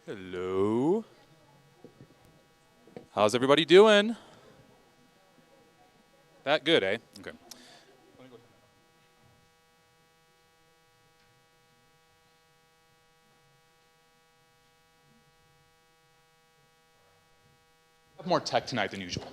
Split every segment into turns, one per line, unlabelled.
Hello. How's everybody doing? That good, eh? Okay. I have more tech tonight than usual.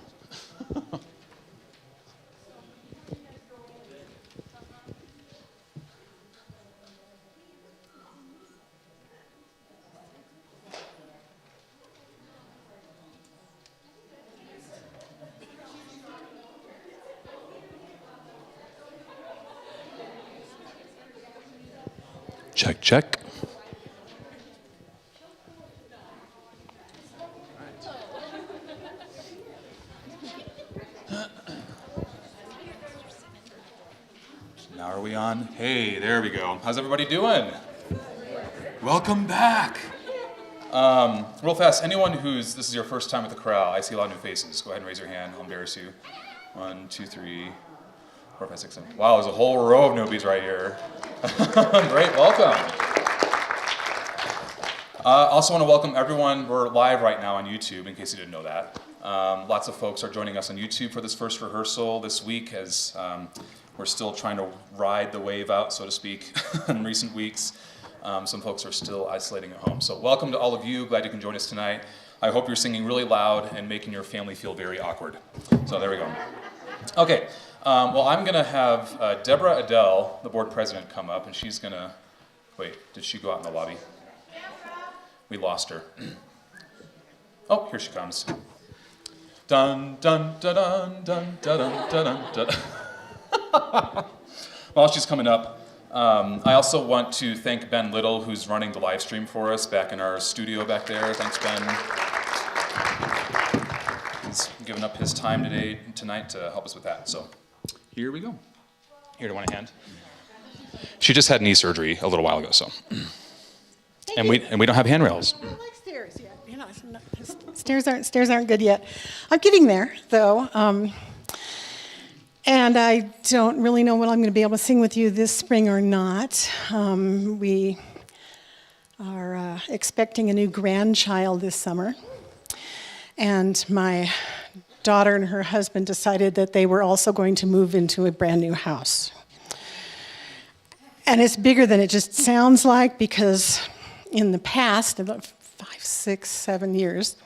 Check, check. Now are we on? Hey, there we go. How's everybody doing? Welcome back. Real fast, anyone this is your first time at the corral, I see a lot of new faces. Go ahead and raise your hand, I'll embarrass you. 1, 2, 3, 4, 5, 6, 7. Wow, there's a whole row of newbies right here. Great, welcome. Also want to welcome everyone. We're live right now on YouTube, in case you didn't know that. Lots of folks are joining us on YouTube for this first rehearsal this week, as we're still trying to ride the wave out, so to speak, in recent weeks. Some folks are still isolating at home. So welcome to all of you. Glad you can join us tonight. I hope you're singing really loud and making your family feel very awkward. So there we go. Okay. Well, I'm going to have Deborah Adele, the board president, come up, and she's going to... Wait, did she go out in the lobby? We lost her. Oh, here she comes. Dun, dun, dun, dun, dun, dun, dun, dun, dun. While she's coming up, I also want to thank Ben Little, who's running the live stream for us back in our studio back there. Thanks, Ben. He's given up his time tonight to help us with that. So here we go. Here, do you want a hand? She just had knee surgery a little while ago, so. And we don't have handrails.
I don't like stairs yet. You know, stairs aren't good yet. I'm getting there, though. And I don't really know what I'm going to be able to sing with you this spring or not. We are expecting a new grandchild this summer. And my daughter and her husband decided that they were also going to move into a brand new house. And it's bigger than it just sounds like, because in the past, about 5, 6, 7 years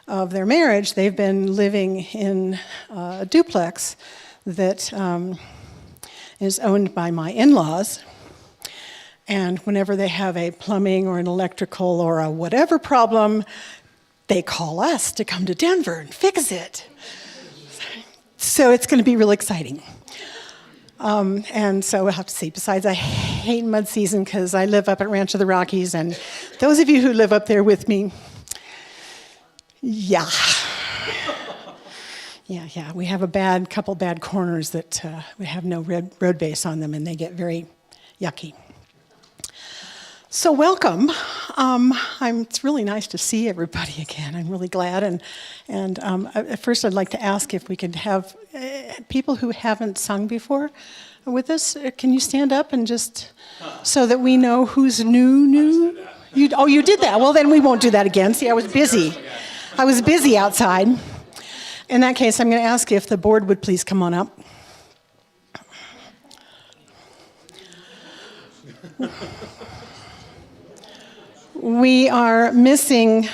of their marriage, they've been living in a duplex that is owned by my in-laws. And whenever they have a plumbing or an electrical or a whatever problem, they call us to come to Denver and fix it. So it's going to be real exciting. And so we'll have to see. Besides, I hate mud season because I live up at Ranch of the Rockies, and those of you who live up there with me, yeah, we have a couple bad corners that we have no road base on them, and they get very yucky. So welcome. It's really nice to see everybody again. I'm really glad. And at first I'd like to ask if we could have people who haven't sung before with us. Can you stand up and just, so that we know who's new? You did that. Well, then we won't do that again. See, I was busy. Outside. In that case, I'm going to ask if the board would please come on up. We are missing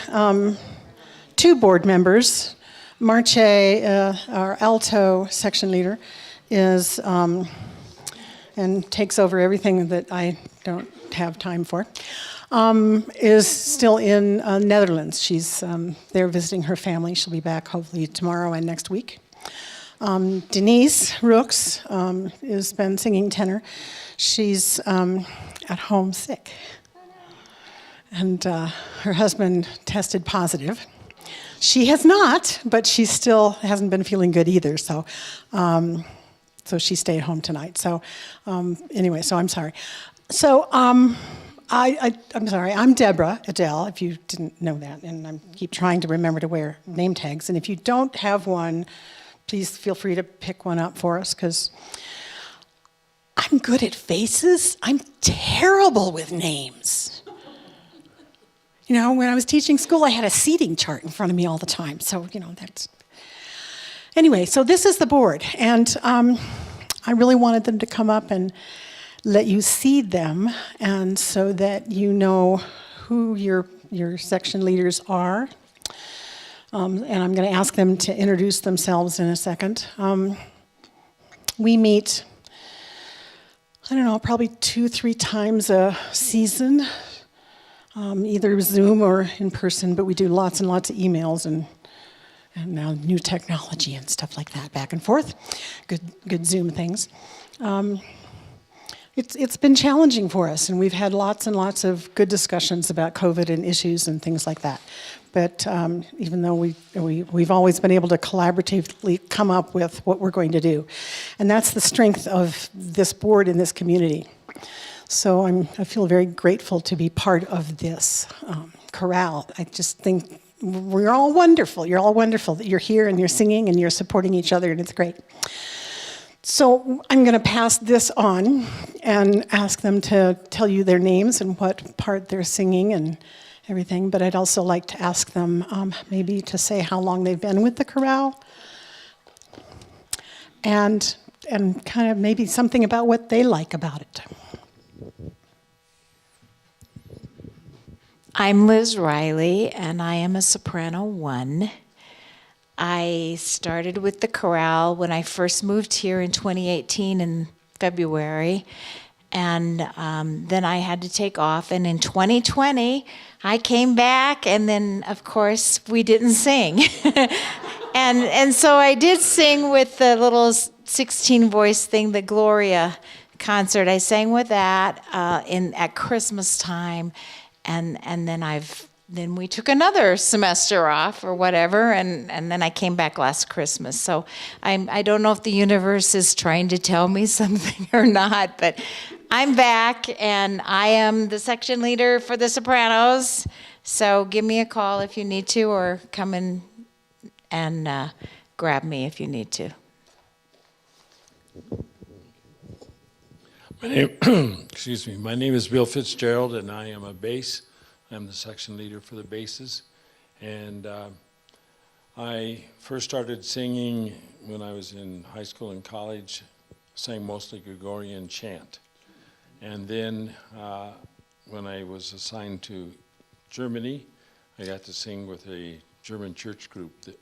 2 board members. Marche, our alto section leader, is and takes over everything that I don't have time for, is still in Netherlands. She's there visiting her family. She'll be back hopefully tomorrow and next week. Denise Rooks has been singing tenor. She's at home sick. And her husband tested positive. She has not, but she still hasn't been feeling good either. So she stayed home tonight. So anyway, so I'm sorry. So I'm sorry. I'm Deborah Adele, if you didn't know that, and I keep trying to remember to wear name tags. And if you don't have one, please feel free to pick one up for us, because I'm good at faces. I'm terrible with names. You know, when I was teaching school, I had a seating chart in front of me all the time. So, you know, that's... Anyway, so this is the board. And I really wanted them to come up and let you see them, and so that you know who your section leaders are. And I'm going to ask them to introduce themselves in a second. We meet, I don't know, probably 2-3 times a season, either Zoom or in person, but we do lots and lots of emails and now new technology and stuff like that, back and forth. Good Zoom things. It's been challenging for us, and we've had lots and lots of good discussions about COVID and issues and things like that. But even though we've always been able to collaboratively come up with what we're going to do. And that's the strength of this board in this community. So I feel very grateful to be part of this chorale. I just think we're all wonderful. You're all wonderful that you're here and you're singing and you're supporting each other, and it's great. So I'm going to pass this on and ask them to tell you their names and what part they're singing and everything. But I'd also like to ask them maybe to say how long they've been with the chorale, and kind of maybe something about what they like about it.
I'm Liz Riley, and I am a soprano 1. I started with the chorale when I first moved here in 2018 in February, and then I had to take off, and in 2020 I came back, and then of course we didn't sing. and so I did sing with the little 16 voice thing, the Gloria concert. I sang with that at Christmas time, and then we took another semester off or whatever, and then I came back last Christmas. So I don't know if the universe is trying to tell me something or not, but I'm back, and I am the section leader for the Sopranos. So give me a call if you need to, or come in and grab me if you need to.
My name is Bill Fitzgerald, and I am a bass. I'm the section leader for the basses. And I first started singing when I was in high school and college, sang mostly Gregorian chant. And then when I was assigned to Germany, I got to sing with a German church group that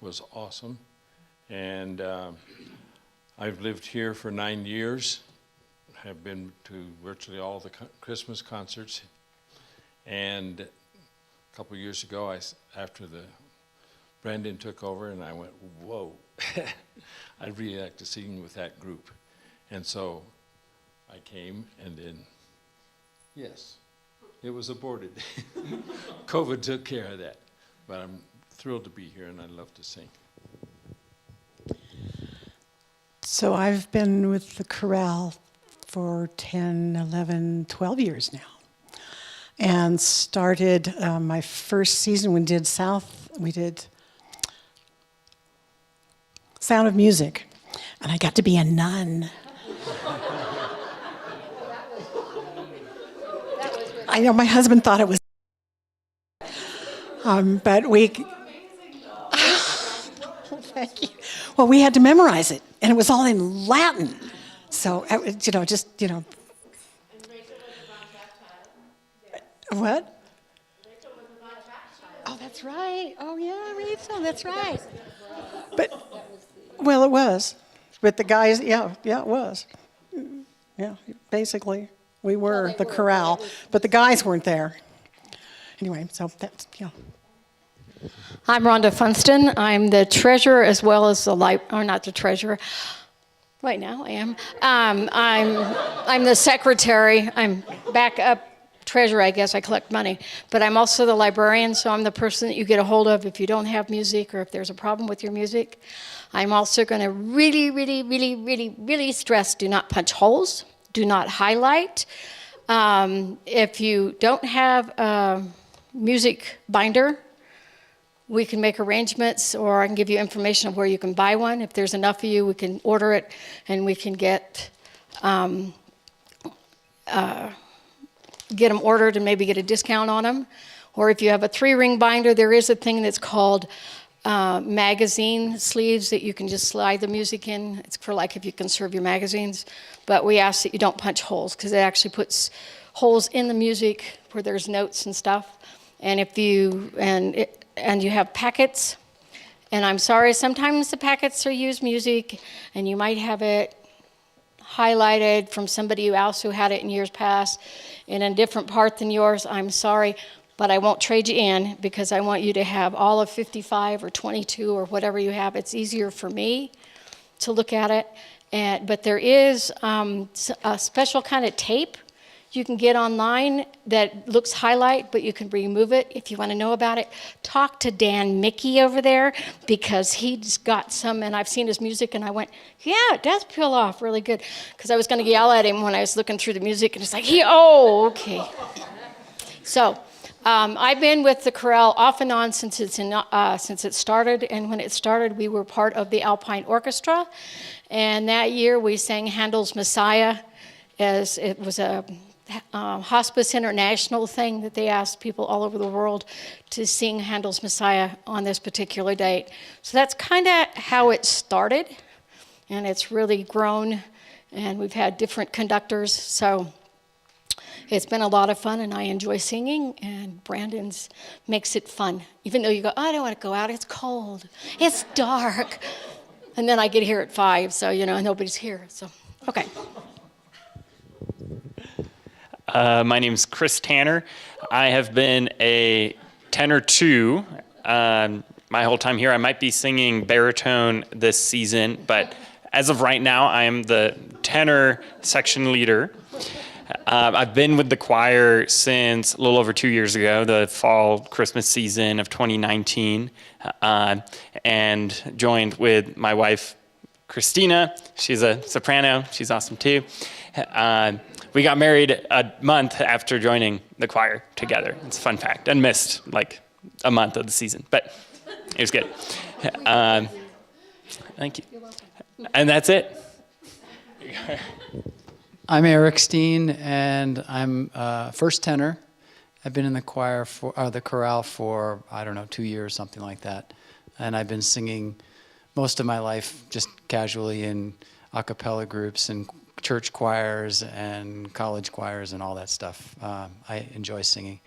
was awesome. And I've lived here for 9 years, have been to virtually all the Christmas concerts. And a couple years ago, after Brandon took over, and I went, whoa, I'd really like to sing with that group. And so I came, and then, yes, it was aborted. COVID took care of that. But I'm thrilled to be here, and I love to sing.
So I've been with the chorale for 10, 11, 12 years now. And started my first season when we did Sound of Music, and I got to be a nun. I know my husband thought it was, but we. Thank you. Well, we had to memorize it, and it was all in Latin. So What? Oh, that's right. Oh, yeah, Rehearsal, that's right. But, well, it was. But the guys, yeah, it was. Yeah, basically, we were the chorale, but the guys weren't there. Anyway, so that's, yeah.
I'm Rhonda Funston. I'm the treasurer as well as not the treasurer. Right now I am. I'm the secretary. I'm backup treasurer, I guess. I collect money. But I'm also the librarian, so I'm the person that you get a hold of if you don't have music or if there's a problem with your music. I'm also going to really, really, really, really, really stress do not punch holes. Do not highlight. If you don't have a music binder, we can make arrangements, or I can give you information of where you can buy one. If there's enough of you, we can order it, and we can get them ordered and maybe get a discount on them. Or if you have a 3-ring binder, there is a thing that's called magazine sleeves that you can just slide the music in. It's for like if you conserve your magazines. But we ask that you don't punch holes because it actually puts holes in the music where there's notes and stuff. And if you and you have packets, and I'm sorry, sometimes the packets are used music, and you might have it highlighted from somebody else who had it in years past in a different part than yours. I'm sorry, but I won't trade you in because I want you to have all of 55 or 22 or whatever you have. It's easier for me to look at it. But there is a special kind of tape you can get online that looks highlight, but you can remove it if you want to know about it. Talk to Dan Mickey over there because he's got some, and I've seen his music, and I went, yeah, it does peel off really good. Because I was going to yell at him when I was looking through the music, and it's like, okay. So I've been with the chorale off and on since it started, and when it started, we were part of the Alpine Orchestra, and that year we sang Handel's Messiah, as it was a Hospice International thing that they asked people all over the world to sing Handel's Messiah on this particular date. So that's kind of how it started, and it's really grown, and we've had different conductors, so it's been a lot of fun, and I enjoy singing, and Brandon's makes it fun. Even though you go, I don't want to go out, it's cold, it's dark. And then I get here at 5, so, nobody's here, so, okay.
My name's Chris Tanner. I have been a tenor 2 my whole time here. I might be singing baritone this season, but as of right now, I am the tenor section leader. I've been with the choir since a little over 2 years ago, the fall Christmas season of 2019, and joined with my wife, Christina. She's a soprano. She's awesome too. We got married a month after joining the choir together. It's a fun fact. And missed like a month of the season, but it was good. Thank you. And that's it.
I'm Eric Steen, and I'm first tenor. I've been in the choir the chorale for, 2 years, something like that. And I've been singing most of my life just casually in a cappella groups and church choirs and college choirs and all that stuff. I enjoy singing.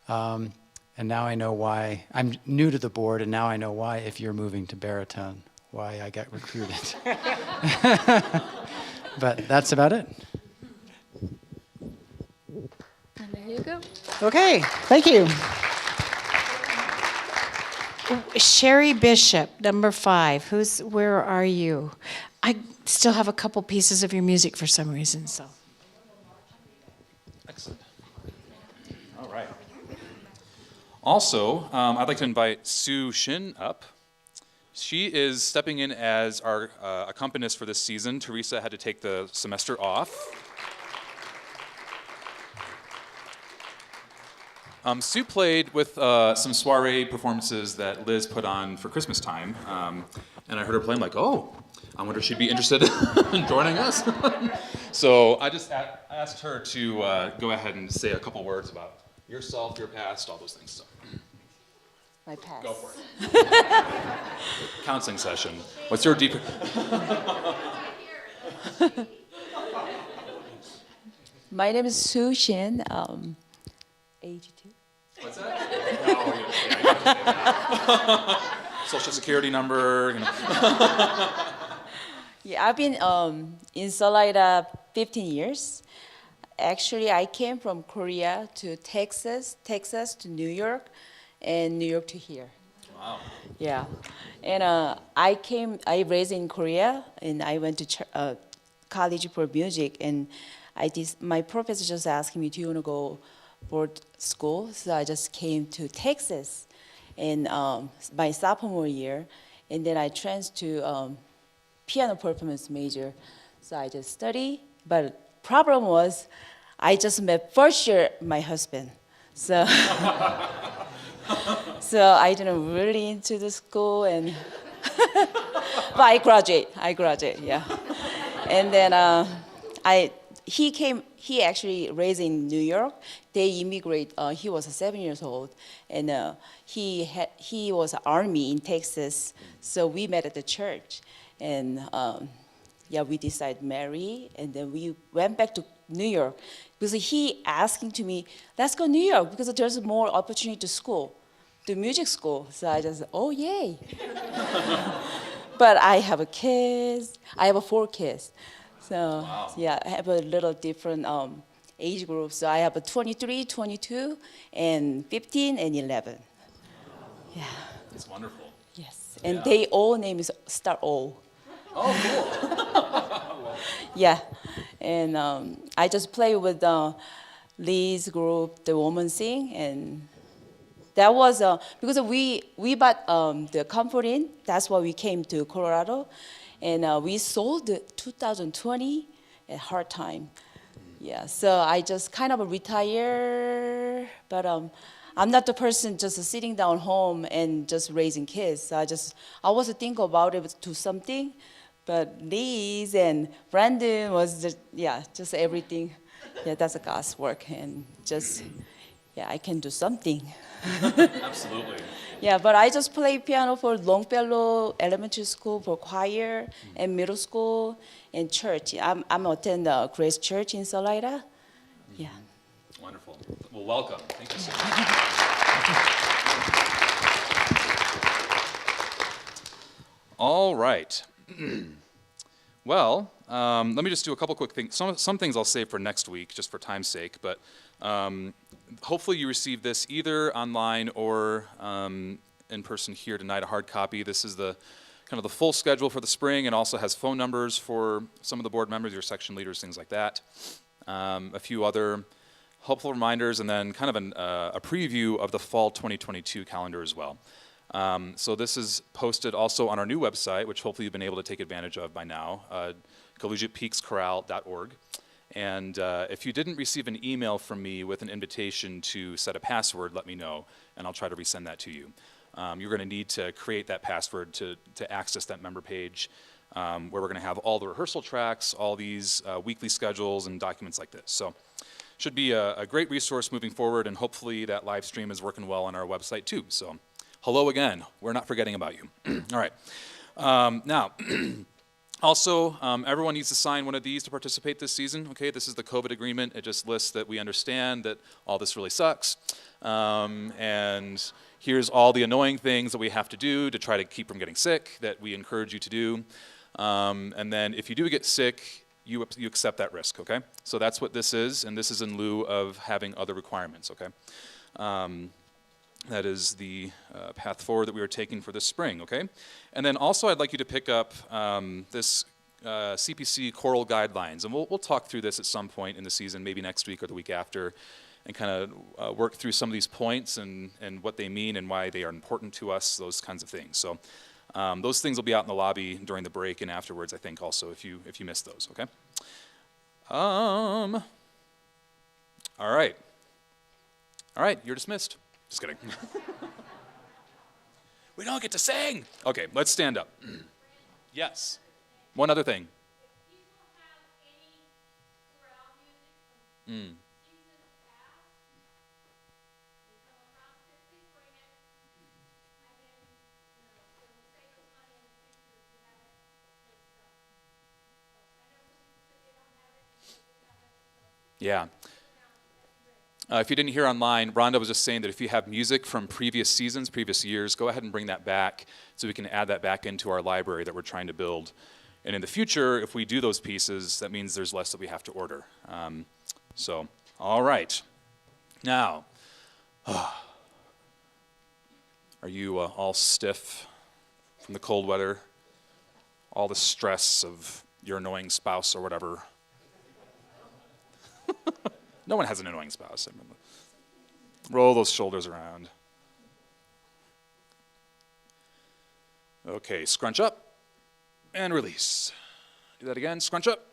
And now I know why. I'm new to the board, and now I know why, if you're moving to baritone, why I got recruited. But that's about it.
And there you go.
Okay, thank you.
Sherry Bishop, number 5. Where are you? I still have a couple pieces of your music for some reason, so.
Excellent. All right. Also, I'd like to invite Sue Shin up. She is stepping in as our accompanist for this season. Teresa had to take the semester off. Sue played with some soiree performances that Liz put on for Christmas time, and I heard her play. I'm like, oh, I wonder if she'd be interested in joining us. So I just asked her to go ahead and say a couple words about yourself, your past, all those things. So.
My past.
Go for it. Counseling session. What's your deep...
My name is Sue Shin, age 2.
What's that? Oh, yeah, you have to say that. Social security number,
Yeah, I've been in Salida 15 years. Actually, I came from Korea to Texas to New York, and New York to here.
Wow.
Yeah, and I raised in Korea, and I went to college for music, and my professor just asked me, do you want to go board school? So I just came to Texas in my sophomore year, and then I transferred to piano performance major. So I just study, but problem was I just met first year my husband. So so I didn't really into the school, and but I graduate, yeah. And then he actually raised in New York. They immigrate, he was 7 years old, and he was Army in Texas, so we met at the church, and yeah, we decided to marry, and then we went back to New York, because he asking to me, let's go to New York, because there's more opportunity to school, to music school, so I just, oh, yay. But I have I have 4 kids. So,
Wow.
yeah, I have a little different age group. So I have a 23, 22, and 15, and 11. Yeah,
It's wonderful.
yes. And
Yeah.
they all name is start O.
Oh, cool.
Yeah, and I just play with Lee's group, the Woman Sing, and that was because we bought the Comfort Inn. That's why we came to Colorado, and we sold it 2020 at hard time. Yeah, so I just kind of retire, but I'm not the person just sitting down home and just raising kids. I was thinking about it to something, but Liz and Brandon was just everything. Yeah, that's God's work, and just I can do something.
Absolutely.
Yeah, but I just play piano for Longfellow Elementary School, for choir, and middle school, and church. I'm attend Grace Church in Salida. Yeah.
Wonderful. Well, welcome. Thank you so much. All right. Well, let me just do a couple quick things. Some things I'll save for next week, just for time's sake. But hopefully you received this either online or in person here tonight, a hard copy. This is the kind of the full schedule for the spring, and also has phone numbers for some of the board members, your section leaders, things like that. A few other helpful reminders, and then kind of a preview of the fall 2022 calendar as well. So this is posted also on our new website, which hopefully you've been able to take advantage of by now, collegiatepeakschoral.org. And if you didn't receive an email from me with an invitation to set a password, let me know, and I'll try to resend that to you. You're going to need to create that password to access that member page, where we're going to have all the rehearsal tracks, all these weekly schedules, and documents like this. So should be a great resource moving forward, and hopefully that live stream is working well on our website too. So hello again. We're not forgetting about you. All right. Now, also, everyone needs to sign one of these to participate this season. Okay, this is the COVID agreement. It just lists that we understand that all this really sucks. And here's all the annoying things that we have to do to try to keep from getting sick that we encourage you to do. And then if you do get sick, you accept that risk, okay? So that's what this is, and this is in lieu of having other requirements, okay? That is the path forward that we are taking for this spring, okay? And then also I'd like you to pick up this Cpc Choral Guidelines, and we'll talk through this at some point in the season, maybe next week or the week after, and kind of work through some of these points and what they mean and why they are important to us, those kinds of things. So those things will be out in the lobby during the break and afterwards, I think, also, if you missed those, okay? All right. All right, you're dismissed. Just kidding. We don't get to sing. Okay, let's stand up. Yes. One other thing. Yeah. If you didn't hear online, Rhonda was just saying that if you have music from previous seasons, previous years, go ahead and bring that back so we can add that back into our library that we're trying to build. And in the future, if we do those pieces, that means there's less that we have to order. So, all right. Now, are you all stiff from the cold weather? All the stress of your annoying spouse or whatever? No one has an annoying spouse. Roll those shoulders around. Okay, scrunch up and release. Do that again, scrunch up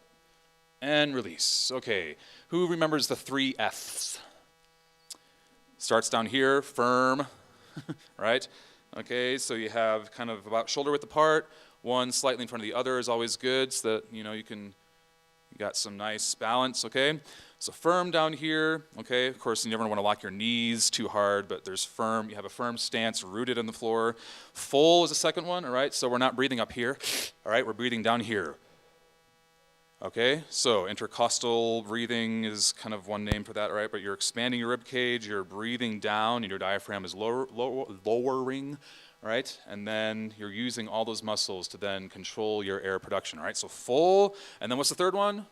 and release. Okay, who remembers the 3 F's? Starts down here, firm, right? Okay, so you have kind of about shoulder width apart. One slightly in front of the other is always good so that, you know, you can You got some nice balance, okay? So firm down here, okay? Of course, you never want to lock your knees too hard, but there's firm. You have a firm stance rooted in the floor. Full is the second one, all right? So we're not breathing up here, all right? We're breathing down here. Okay, so intercostal breathing is kind of one name for that, right? But you're expanding your rib cage, you're breathing down, and your diaphragm is lowering, right? And then you're using all those muscles to then control your air production, right? So full, and then what's the third one?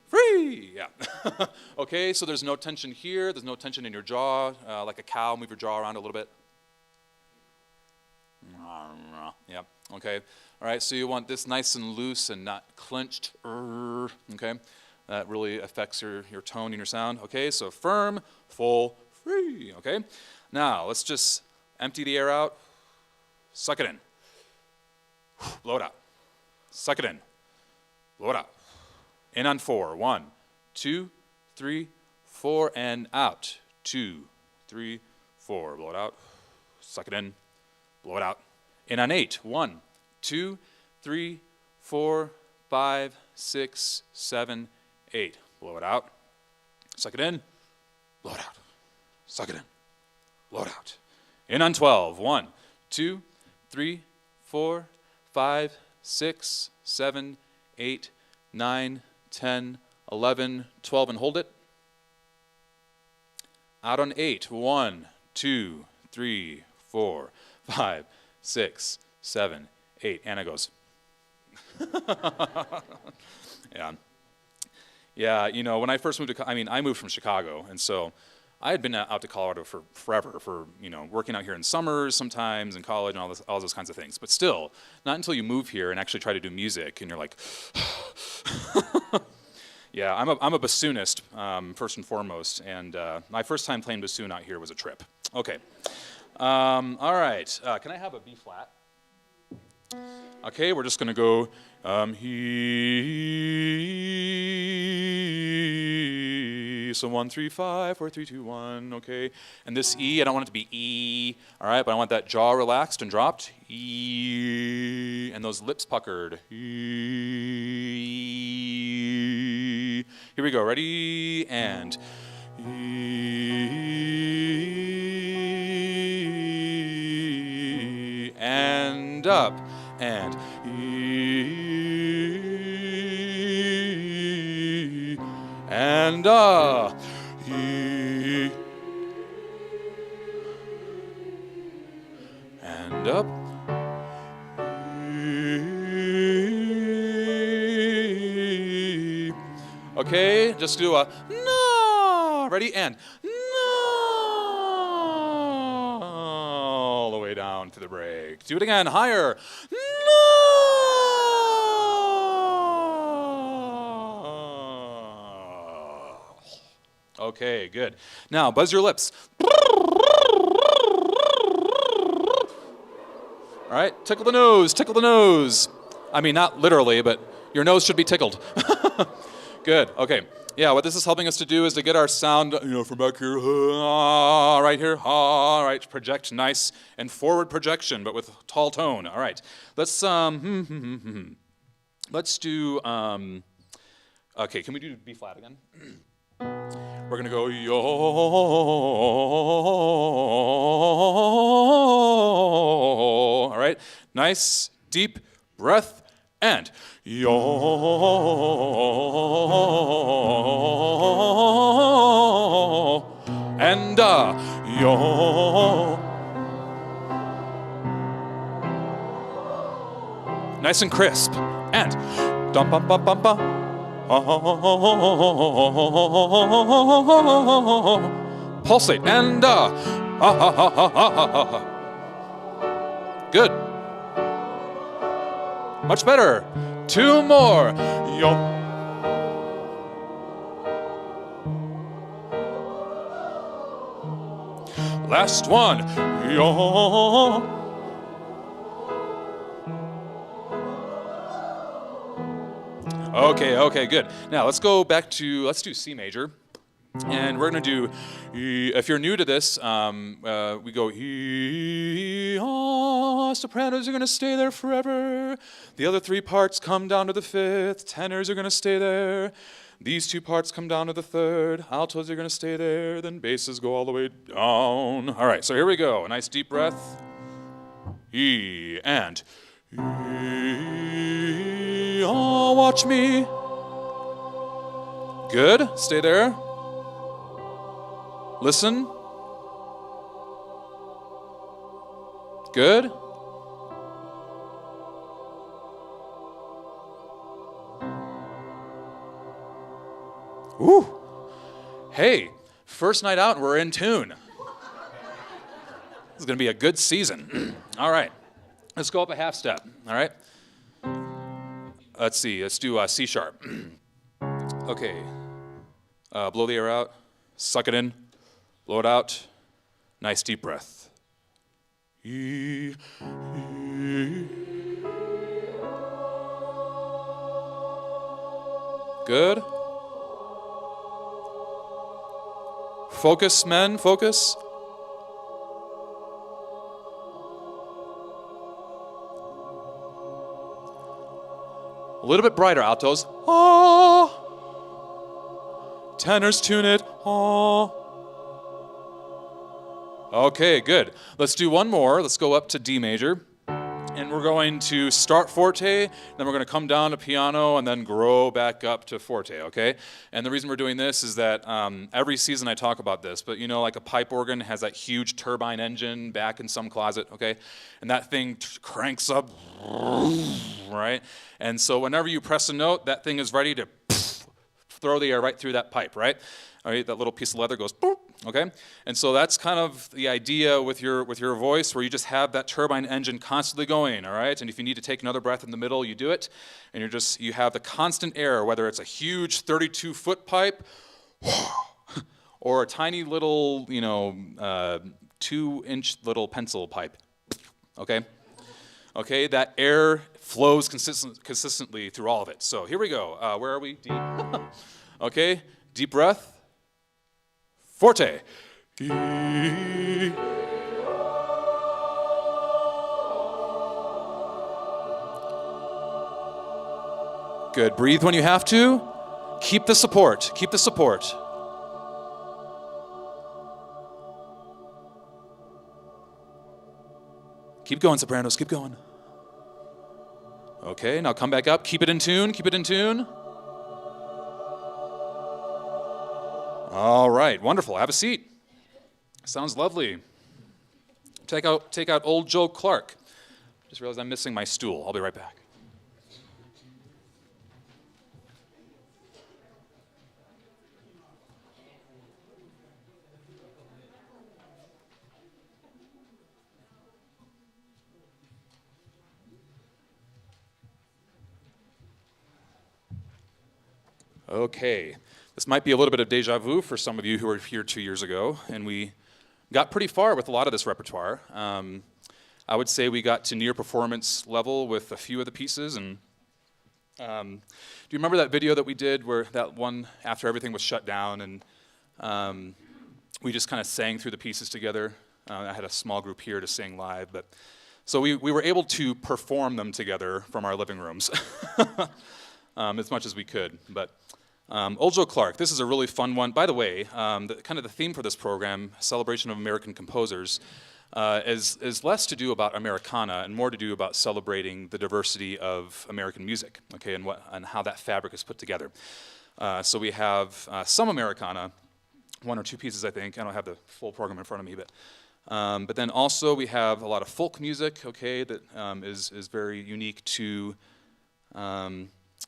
Free, yeah. Okay, so there's no tension here, there's no tension in your jaw, like a cow, move your jaw around a little bit. Yeah, okay. All right, so you want this nice and loose and not clenched, okay? That really affects your tone and your sound. Okay, so firm, full, free, okay? Now, let's just empty the air out. Suck it in. Blow it out. Suck it in. Blow it out. In on 4. 1, 2, 3, 4, and out. 2, 3, 4. Blow it out. Suck it in. Blow it out. In on 8. 1, 2, 3, 4, 5, 6, 7, 8. Blow it out. Suck it in. Blow it out. Suck it in. Blow it out. In on 12. 1, 2, 3, 4, 5, 6, 7, 8, 9, 10, 11, 12, and hold it. Out on 8. 1, 2, 3, 4, 5, 6, 7, 8. Anna goes. Yeah. Yeah, you know, when I first moved to, I moved from Chicago, and so I had been out to Colorado for forever, for, you know, working out here in summers sometimes, in college, and all those kinds of things. But still, not until you move here and actually try to do music, and you're like, yeah, I'm a bassoonist, first and foremost, and my first time playing bassoon out here was a trip. Okay. All right, can I have a B flat? Okay, we're just gonna go, he, so 1, 3, 5, 4, 3, 2, 1, okay. And this E, I don't want it to be E, all right, but I want that jaw relaxed and dropped, E, and those lips puckered, E. Here we go, ready, and E, and up, and E, and E, and up, E. Okay, just do a no, ready, and no, all the way down to the break. Do it again, higher, no. Okay, good. Now, buzz your lips. All right, tickle the nose, tickle the nose. I mean, not literally, but your nose should be tickled. Good, okay. Yeah, what this is helping us to do is to get our sound, you know, from back here, right here, right, project nice and forward projection, but with tall tone. All right, let's do, okay, can we do B flat again? We're gonna go yo, all right, nice, deep breath, and yo, and yo. Nice and crisp, and dum bum bum bum bum. Pulsate, and good. Much better. 2 more. Yo. Last one. Yo. Okay, good. Now let's go back to, let's do C major. And we're going to do, if you're new to this, we go, sopranos are going to stay there forever. The other three parts come down to the fifth. Tenors are going to stay there. These two parts come down to the third. Altos are going to stay there. Then basses go all the way down. All right, so here we go. A nice deep breath. And watch me. Good. Stay there. Listen. Good. Woo. Hey, first night out, we're in tune. This is going to be a good season. All right. Let's go up a half step. All right. Let's see. Let's do C sharp. Okay. Blow the air out. Suck it in. Blow it out. Nice deep breath. Good. Focus, men, focus. A little bit brighter, altos. Oh. Tenors, tune it. Oh. Okay, good. Let's do one more. Let's go up to D major. And we're going to start forte, then we're going to come down to piano, and then grow back up to forte, okay? And the reason we're doing this is that every season I talk about this, but you know, like a pipe organ has that huge turbine engine back in some closet, okay? And that thing cranks up, right? And so whenever you press a note, that thing is ready to throw the air right through that pipe, right? All right, that little piece of leather goes boop, okay? And so that's kind of the idea with your voice, where you just have that turbine engine constantly going, all right? And if you need to take another breath in the middle, you do it, and you have the constant air, whether it's a huge 32-foot pipe or a tiny little, 2-inch little pencil pipe, okay? Okay, that air flows consistently through all of it. So here we go. Where are we? D. Okay, deep breath. Forte. Good. Breathe when you have to. Keep the support. Keep the support. Keep going, sopranos. Keep going. Okay, now come back up. Keep it in tune. Keep it in tune. All right, wonderful. Have a seat. Sounds lovely. Take out old Joe Clark. Just realized I'm missing my stool. I'll be right back. Okay. This might be a little bit of deja vu for some of you who were here 2 years ago, and we got pretty far with a lot of this repertoire. I would say we got to near performance level with a few of the pieces. And do you remember that video that we did where that one after everything was shut down, and we just kind of sang through the pieces together? I had a small group here to sing live, but so we were able to perform them together from our living rooms as much as we could. But Old Joe Clark, this is a really fun one. By the way, kind of the theme for this program, Celebration of American Composers, is less to do about Americana and more to do about celebrating the diversity of American music, okay, and how that fabric is put together. So we have some Americana, 1 or 2 pieces, I think. I don't have the full program in front of me, but then also we have a lot of folk music, okay, that is very unique to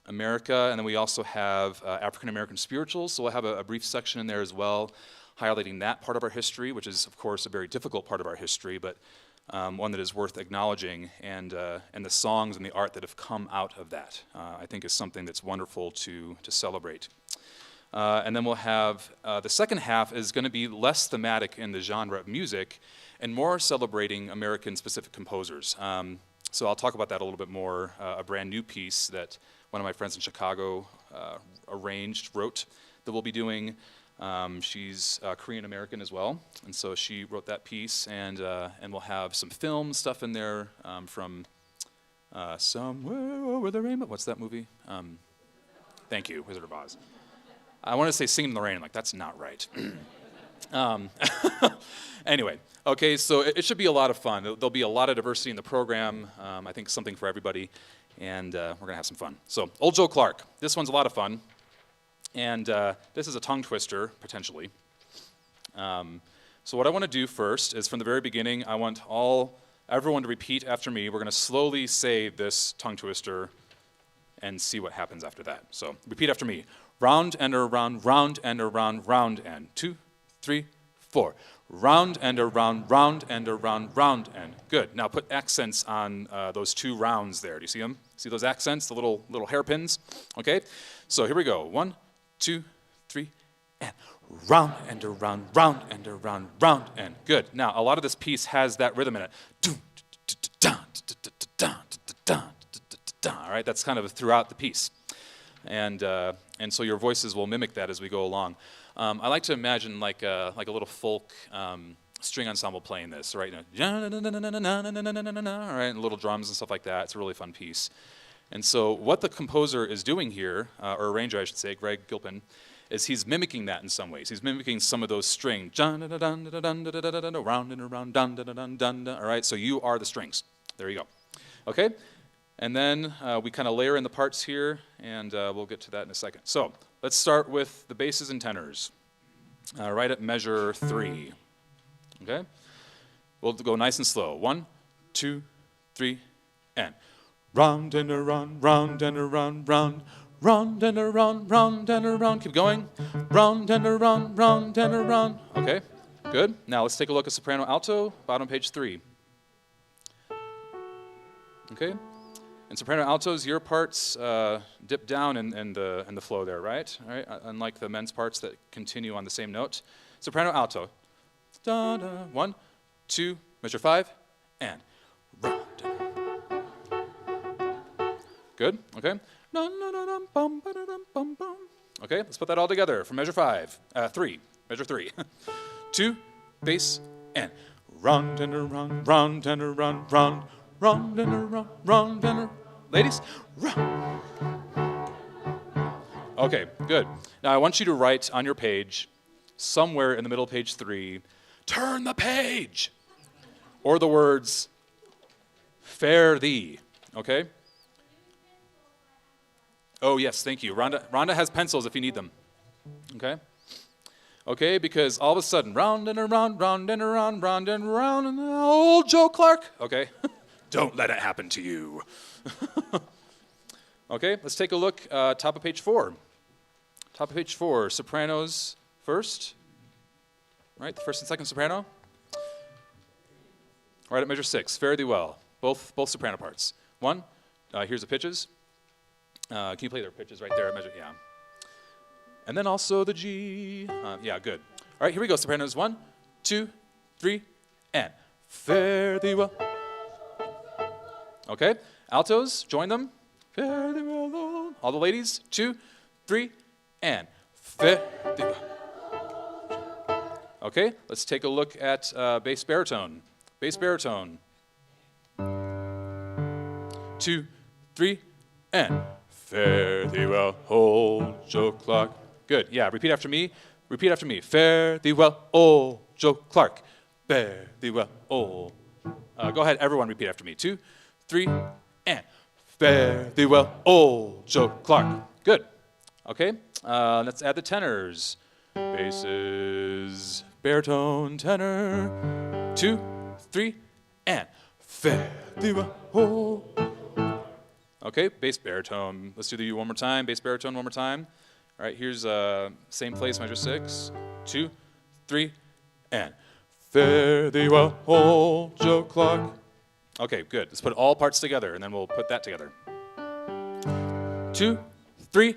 America, and then we also have African American spirituals, so we'll have a brief section in there as well, highlighting that part of our history, which is, of course, a very difficult part of our history, but one that is worth acknowledging, and the songs and the art that have come out of that, I think is something that's wonderful to celebrate. And then we'll have, the second half is going to be less thematic in the genre of music, and more celebrating American-specific composers. So I'll talk about that a little bit more, a brand new piece that one of my friends in Chicago wrote, that we'll be doing. She's Korean American as well, and so she wrote that piece, and we'll have some film stuff in there from Somewhere Over the Rainbow. What's that movie? Thank you, Wizard of Oz. I want to say Singing in the Rain. I'm like, that's not right. Anyway, okay, so it should be a lot of fun. There'll be a lot of diversity in the program. I think something for everybody, and we're going to have some fun. So, Old Joe Clark. This one's a lot of fun. And this is a tongue twister, potentially. So what I want to do first is from the very beginning, I want everyone to repeat after me. We're going to slowly say this tongue twister and see what happens after that. So repeat after me. Round and around, round and around, round and. 2, 3, 4. Round and around, round and around, round and. Good. Now put accents on those 2 rounds there. Do you see them? See those accents, the little hairpins? Okay. So here we go. 1, 2, 3, and round and around, round and around, round and. Good. Now, a lot of this piece has that rhythm in it. All right, that's kind of throughout the piece. And so your voices will mimic that as we go along. I like to imagine like a little folk string ensemble playing this, right? All right, and little drums and stuff like that. It's a really fun piece. And so what the composer is doing here, or arranger I should say, Greg Gilpin, is he's mimicking that in some ways. He's mimicking some of those strings. Round and around, dun dun dun dun. All right, so you are the strings. There you go. Okay, and then we kind of layer in the parts here, and we'll get to that in a second. So let's start with the basses and tenors. Right at measure 3. Okay, we'll go nice and slow. 1, 2, 3, and. Round and around, round and around, round, round and around, round and around. Keep going. Round and around, round and around. Okay, good. Now let's take a look at soprano alto, bottom page 3. Okay, in soprano altos, your parts dip down in the flow there, right? All right, unlike the men's parts that continue on the same note. Soprano alto. Da, da. 1, 2, measure 5, and round and around. Good, okay. Okay, let's put that all together from measure 3, measure 3. 2, bass, and round and around, round and around, round, round and around, round and around. Ladies, round. Okay, good. Now I want you to write on your page, somewhere in the middle of page 3, turn the page, or the words, fare thee, okay? Oh, yes, thank you. Rhonda has pencils if you need them. Okay? Okay, because all of a sudden, round and around, round and around, round and around, and old Joe Clark. Okay? Don't let it happen to you. Okay, let's take a look, top of page 4. Top of page 4, sopranos first. Right, the first and second soprano. Right at measure 6, fare thee well. Both soprano parts. 1, here's the pitches. Can you play their pitches right there at measure? Yeah. And then also the G. Yeah, good. All right, here we go. Sopranos. 1, 2, 3, and fare thee well. Okay. Altos, join them. Fare thee well. All the ladies. 2, 3, and fare thee well. Okay. Let's take a look at bass baritone. Bass baritone. 2, 3, and fare thee well, old Joe Clark. Good. Yeah, repeat after me. Repeat after me. Fare thee well, old Joe Clark. Fare thee well, old. Go ahead, everyone repeat after me. 2, 3, and fare thee well, old Joe Clark. Good. Okay, let's add the tenors. Basses, baritone, tenor. 2, 3, and fare thee well, old. Okay, bass baritone. Let's do the one more time. Bass baritone one more time. All right, here's same place, measure 6. 2, 3, and fare thee well, old Joe Clark. Okay, good. Let's put all parts together, and then we'll put that together. 2, 3,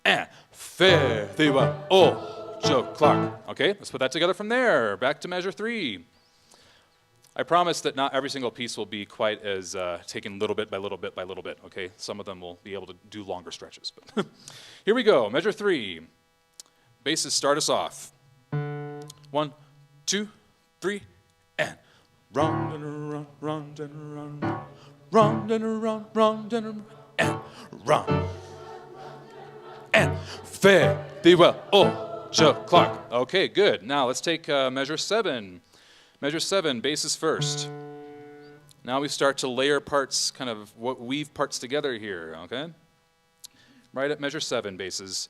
and fare thee well, old Joe Clark. Okay, let's put that together from there. Back to measure 3. I promise that not every single piece will be quite as taken little bit by little bit by little bit, okay? Some of them will be able to do longer stretches. But here we go, measure 3. Basses, start us off. 1, 2, 3, and round and around, round and around, round and around, round and around, and round. And fare thee well, oh, Chuck Clark. Okay, good. Now let's take measure 7. Measure 7, basses first. Now we start to layer parts, kind of weave parts together here, okay? Right at measure 7, basses.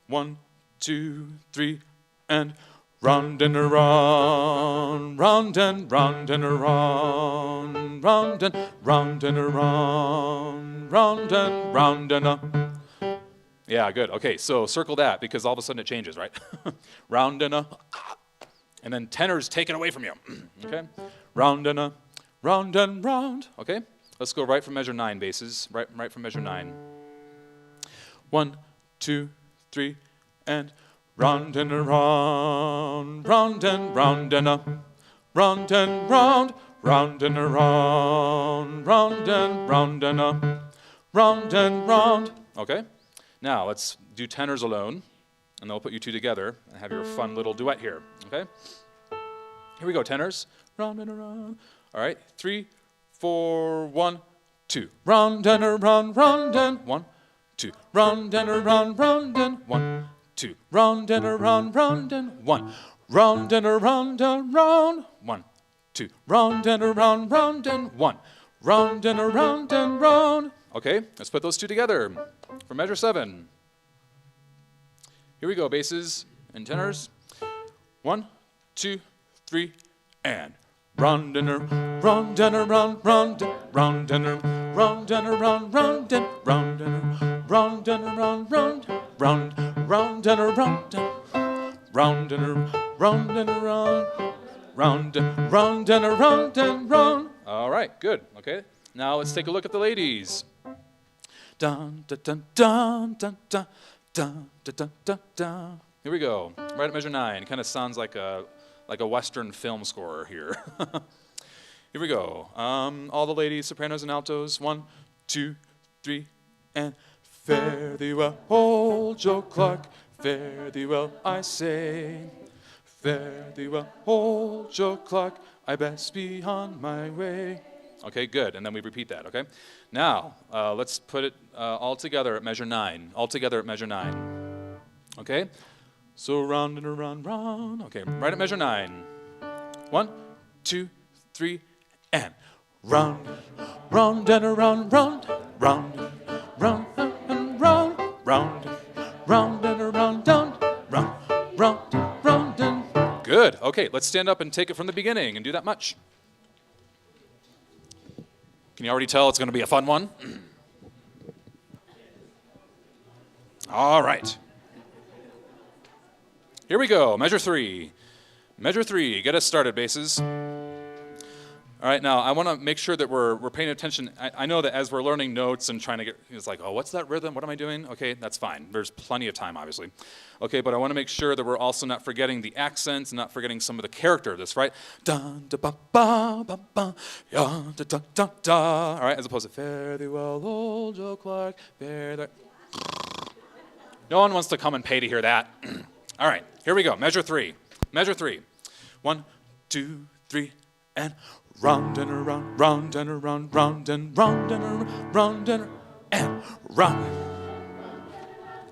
1, 2, 3, and round and around, round and round and around, round and round and around, round and round and up. Yeah, good. Okay, so circle that because all of a sudden it changes, right? Round and a, and then tenors taken away from you. Okay, round and a, round and round. Okay, let's go right from measure 9, basses. Right from measure 9. 1, 2, 3, and round and around, round and round and up, round and round, round and around, round and round and up, round and round. Okay, now let's do tenors alone, and then we'll put you two together and have your fun little duet here. Okay, here we go, tenors. Round and around. All right, 3, 4, 1, 2. Round and around, round and 1, 2. Round and around, round and 1, 2. Round and around, round and 1. Round and around, 1, 2. Round and around, round and 1. Round and around and round. Okay, let's put those two together for measure 7. Here we go, basses and tenors. 1, 2, 3, and round and around, round and around, round and round and around, round and around, round and round and around, round and around, round, round and around, round and around, round and around, round and around and round. All right, good. Okay, now let's take a look at the ladies. Dun dun dun dun dun dun dun dun dun dun. Here we go. Right at measure 9. Kind of sounds like a Western film score here. Here we go. All the ladies, sopranos and altos. 1, 2, 3, and fare thee well, old Joe Clark. Fare thee well, I say. Fare thee well, old Joe Clark. I best be on my way. Okay, good. And then we repeat that, okay? Now, let's put it all together at measure 9. All together at measure 9. Okay? So round and around, round. Okay, right at measure 9. 1, 2, 3, and round, round and around, round, round, round and round, round, round and around, down, round, round, round and. Good. Okay, let's stand up and take it from the beginning and do that much. Can you already tell it's going to be a fun one? All right. Here we go, measure 3. Measure 3, get us started, basses. All right, now I want to make sure that we're paying attention. I know that as we're learning notes and trying to get, it's like, oh, what's that rhythm? What am I doing? Okay, that's fine. There's plenty of time, obviously. Okay, but I want to make sure that we're also not forgetting the accents and not forgetting some of the character of this, right? Dun, da, ba, ba, ba, ba, ya, da, da, da, da. All right, as opposed to fare thee well, old Joe Clark, fare thee. No one wants to come and pay to hear that. All right, here we go. Measure 3. Measure 3. 1, 2, 3, and round and around, round and around, round and round and around, round and round.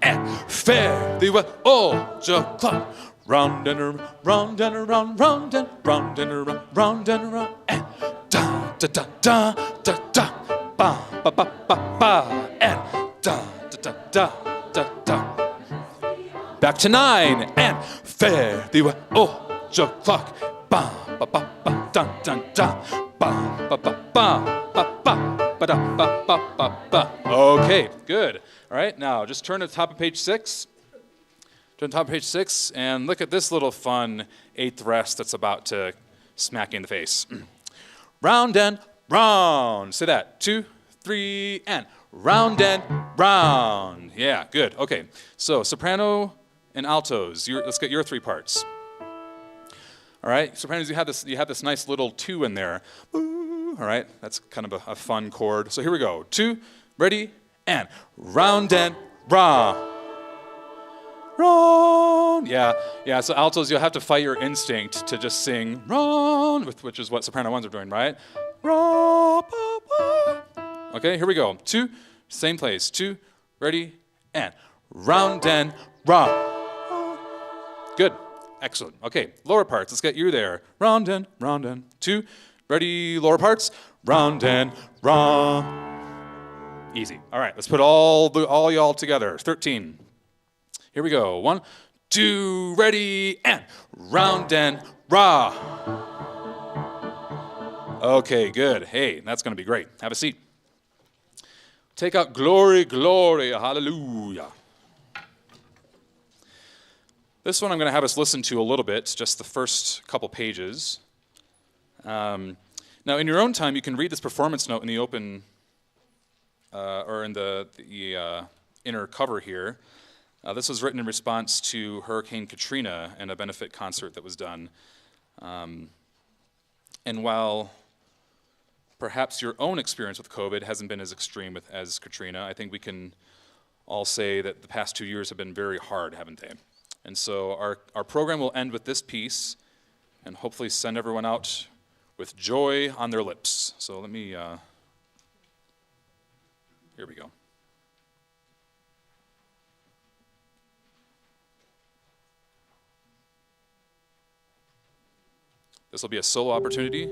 And fare thee well, oh, Joe Clark. Round and around, round and around, round and round and around, round and around, and da da da da da da, ba ba ba ba ba, and da da da da da. Back to 9, and fare thee well, oh, Joe Clark. Ba ba ba ba dun dun dun, ba ba ba ba ba ba ba da ba ba ba ba. Okay, good. All right, now just turn to the top of page 6. Turn to the top of page 6 and look at this little fun 8th rest that's about to smack you in the face. Round and round. Say that. 2, 3, and round and round. Yeah, good. Okay, so soprano and altos. Let's get your 3 parts. All right, sopranos, you have this nice little 2 in there. All right, that's kind of a fun chord. So here we go. 2, ready, and round and round. Run. Yeah. So altos, you'll have to fight your instinct to just sing run, which is what soprano ones are doing, right? Run. Okay, here we go. 2, same place. 2, ready, and round and round. Good. Excellent. Okay, lower parts. Let's get you there. Round and 2, ready, lower parts. Round and round. Easy. All right, let's put all y'all together. 13. Here we go. 1, 2, ready, and round and rah. Okay, good. Hey, that's going to be great. Have a seat. Take out glory, glory, hallelujah. This one I'm going to have us listen to a little bit, just the first couple pages. Now, in your own time, you can read this performance note in the open, or in the inner cover here. This was written in response to Hurricane Katrina and a benefit concert that was done. And while perhaps your own experience with COVID hasn't been as extreme as Katrina, I think we can all say that the past 2 years have been very hard, haven't they? And so our program will end with this piece and hopefully send everyone out with joy on their lips. So let me, here we go. This will be a solo opportunity.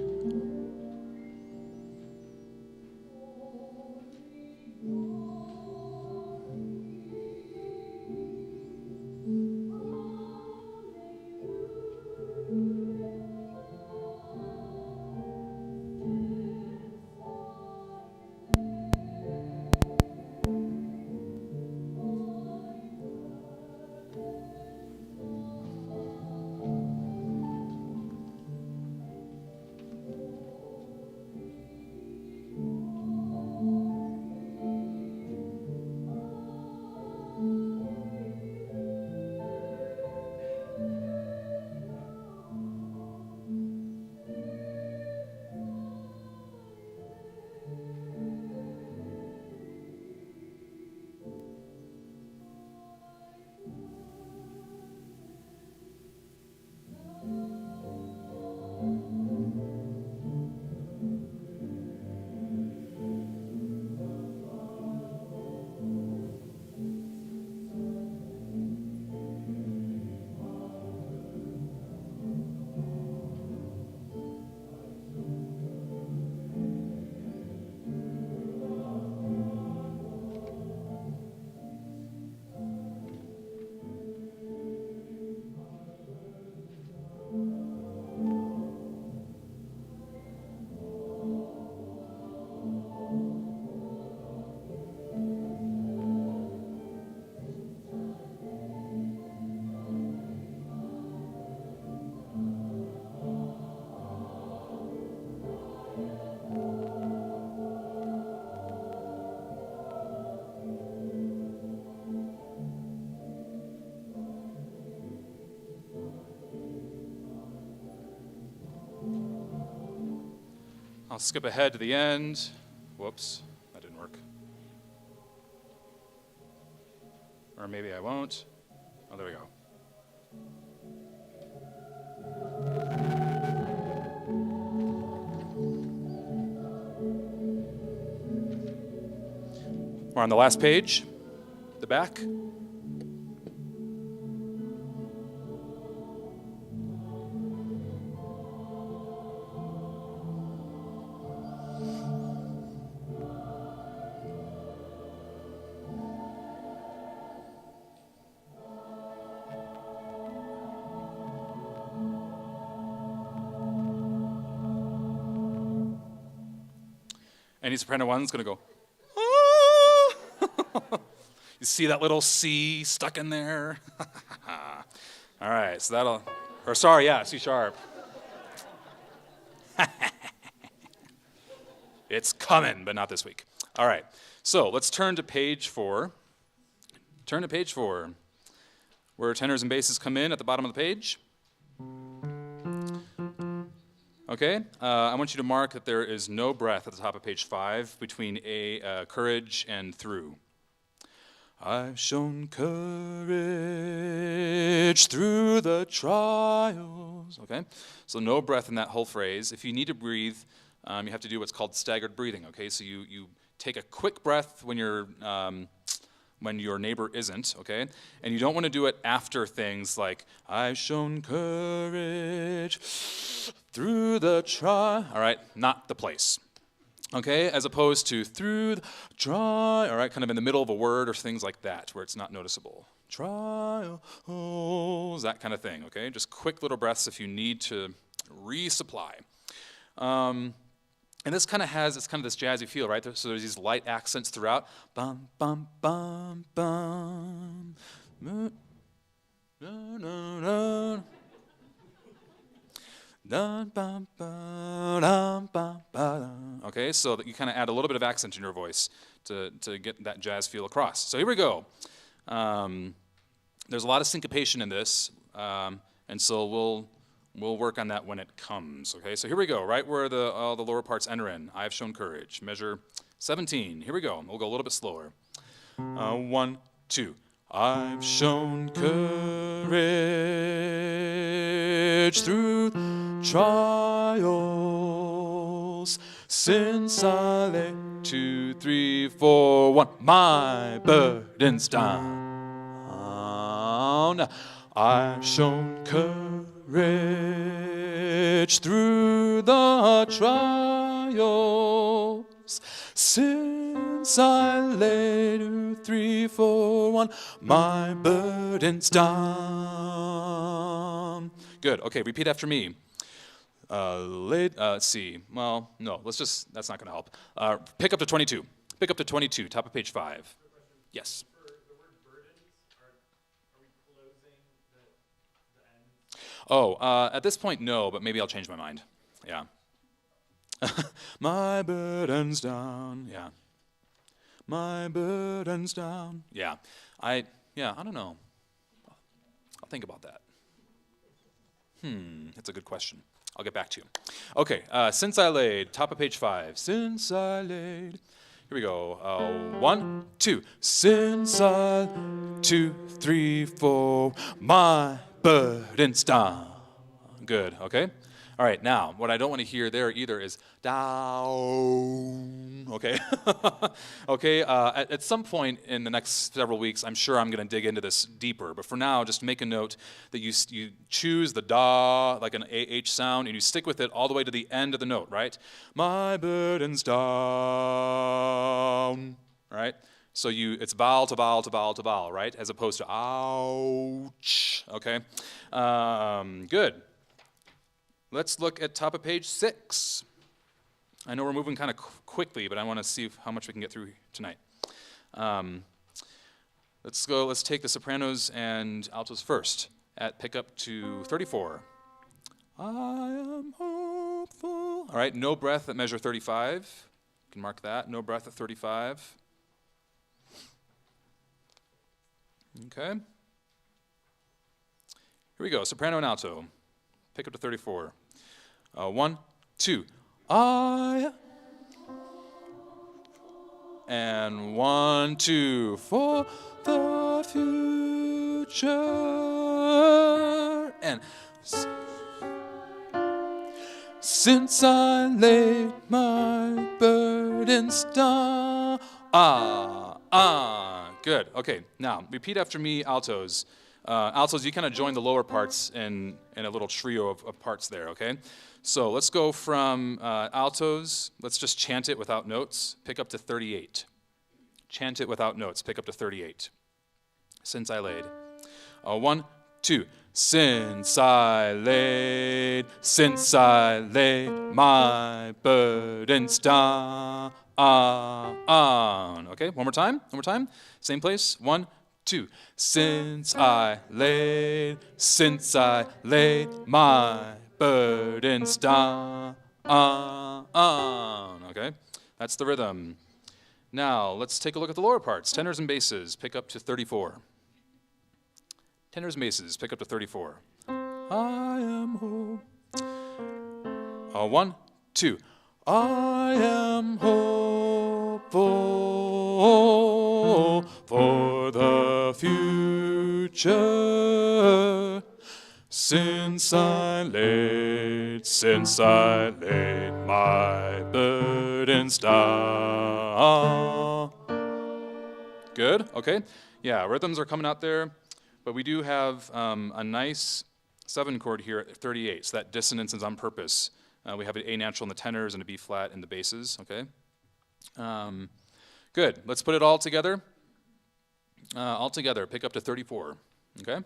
I'll skip ahead to the end. Whoops, that didn't work. Or maybe I won't. Oh, there we go. We're on the last page, the back. Any soprano one's gonna go, ah! You see that little C stuck in there? All right, so that'll, or sorry, yeah, C sharp. It's coming, but not this week. All right, so let's turn to page 4. Turn to page 4, where tenors and basses come in at the bottom of the page. Okay, I want you to mark that there is no breath at the top of page 5 between courage and through. I've shown courage through the trials. Okay, so no breath in that whole phrase. If you need to breathe, you have to do what's called staggered breathing. Okay, so you take a quick breath when your neighbor isn't. Okay, and you don't want to do it after things like I've shown courage through the trial. All right, not the place. Okay, as opposed to through the try, all right, kind of in the middle of a word or things like that, where it's not noticeable. Trials, that kind of thing, okay? Just quick little breaths if you need to resupply. And this kind of has, it's kind of this jazzy feel, right? So there's these light accents throughout. Bum, bum, bum, bum. No, no, no. Okay, so that you kind of add a little bit of accent in your voice to get that jazz feel across. So here we go. There's a lot of syncopation in this, and so we'll work on that when it comes. Okay, so here we go. Right where the lower parts enter in. I've shown courage. Measure 17. Here we go. We'll go a little bit slower. 1, 2. I've shown courage through trials since I laid 2, 3, 4, 1. My burden's down. I've shown courage through the trials since I laid 2, 3, 4, 1. My burden's down. Good. Okay, repeat after me. Let's see. Well, no, that's not going to help. Pick up to 22. Pick up to 22, top of page 5. Yes.
For the word burdens, are we closing the ends?
At this point, no, but maybe I'll change my mind. Yeah. My burden's down. Yeah. My burden's down. Yeah. I don't know. I'll think about that. That's a good question. I'll get back to you. Okay, since I laid, top of page 5. Since I laid. Here we go. 1, 2. Since I 2, 3, 4. My burden's down. Good. Okay. All right. Now, what I don't want to hear there either is down. Okay. Okay. At some point in the next several weeks, I'm sure I'm going to dig into this deeper. But for now, just make a note that you choose the da, like an AH sound, and you stick with it all the way to the end of the note, right? My burden's down. All right. So it's vowel to vowel to vowel to vowel, right? As opposed to ouch. Okay. Good. Let's look at top of page 6. I know we're moving kind of quickly, but I want to see how much we can get through tonight. Let's take the sopranos and altos first. Pick up to 34. I am hopeful. All right, no breath at measure 35. You can mark that. No breath at 35. Okay. Here we go, soprano and alto. Pick up to 34. 1, 2. I. And 1, 2, for the future. And since I laid my burdens down. Good. Okay, now repeat after me, altos. Altos, you kind of join the lower parts in a little trio of parts there, okay? So let's go from altos. Let's just chant it without notes. Pick up to 38. Chant it without notes. Pick up to 38. Since I laid. 1, 2. Since I laid my burdens down. Okay, one more time. Same place. 1, 2. Since I laid my burdens down. Okay, that's the rhythm. Now, let's take a look at the lower parts. Tenors and basses, pick up to 34. Tenors and basses, pick up to 34. I am home. 1, 2. I am hopeful. for the future. Since I laid my burdens down. Good, okay. Yeah, rhythms are coming out there, but we do have a nice 7 chord here at 38, so that dissonance is on purpose. We have an A natural in the tenors and a B flat in the basses, okay? Good, let's put it all together. Pick up to 34, okay?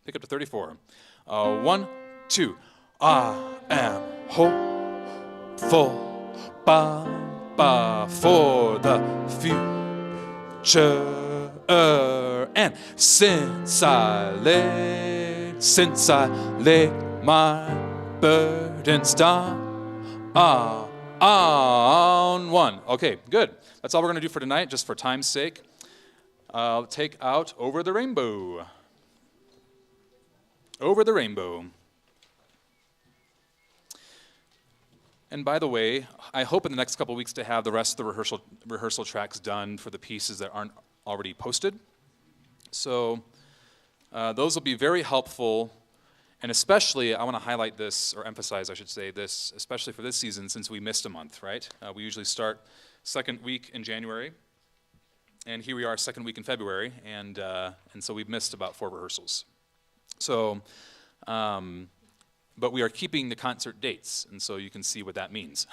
Pick up to 34. 1, 2. I am hopeful, ba, for the future. And since I laid my burdens down on 1. Okay, good. That's all we're going to do for tonight, just for time's sake. I'll take out Over the Rainbow. Over the Rainbow. And by the way, I hope in the next couple weeks to have the rest of the rehearsal tracks done for the pieces that aren't already posted. So those will be very helpful, and especially I want to highlight this, or emphasize I should say this, especially for this season since we missed a month, right? We usually start second week in January, and here we are second week in February, and so we've missed about 4 rehearsals. So, but we are keeping the concert dates, and so you can see what that means.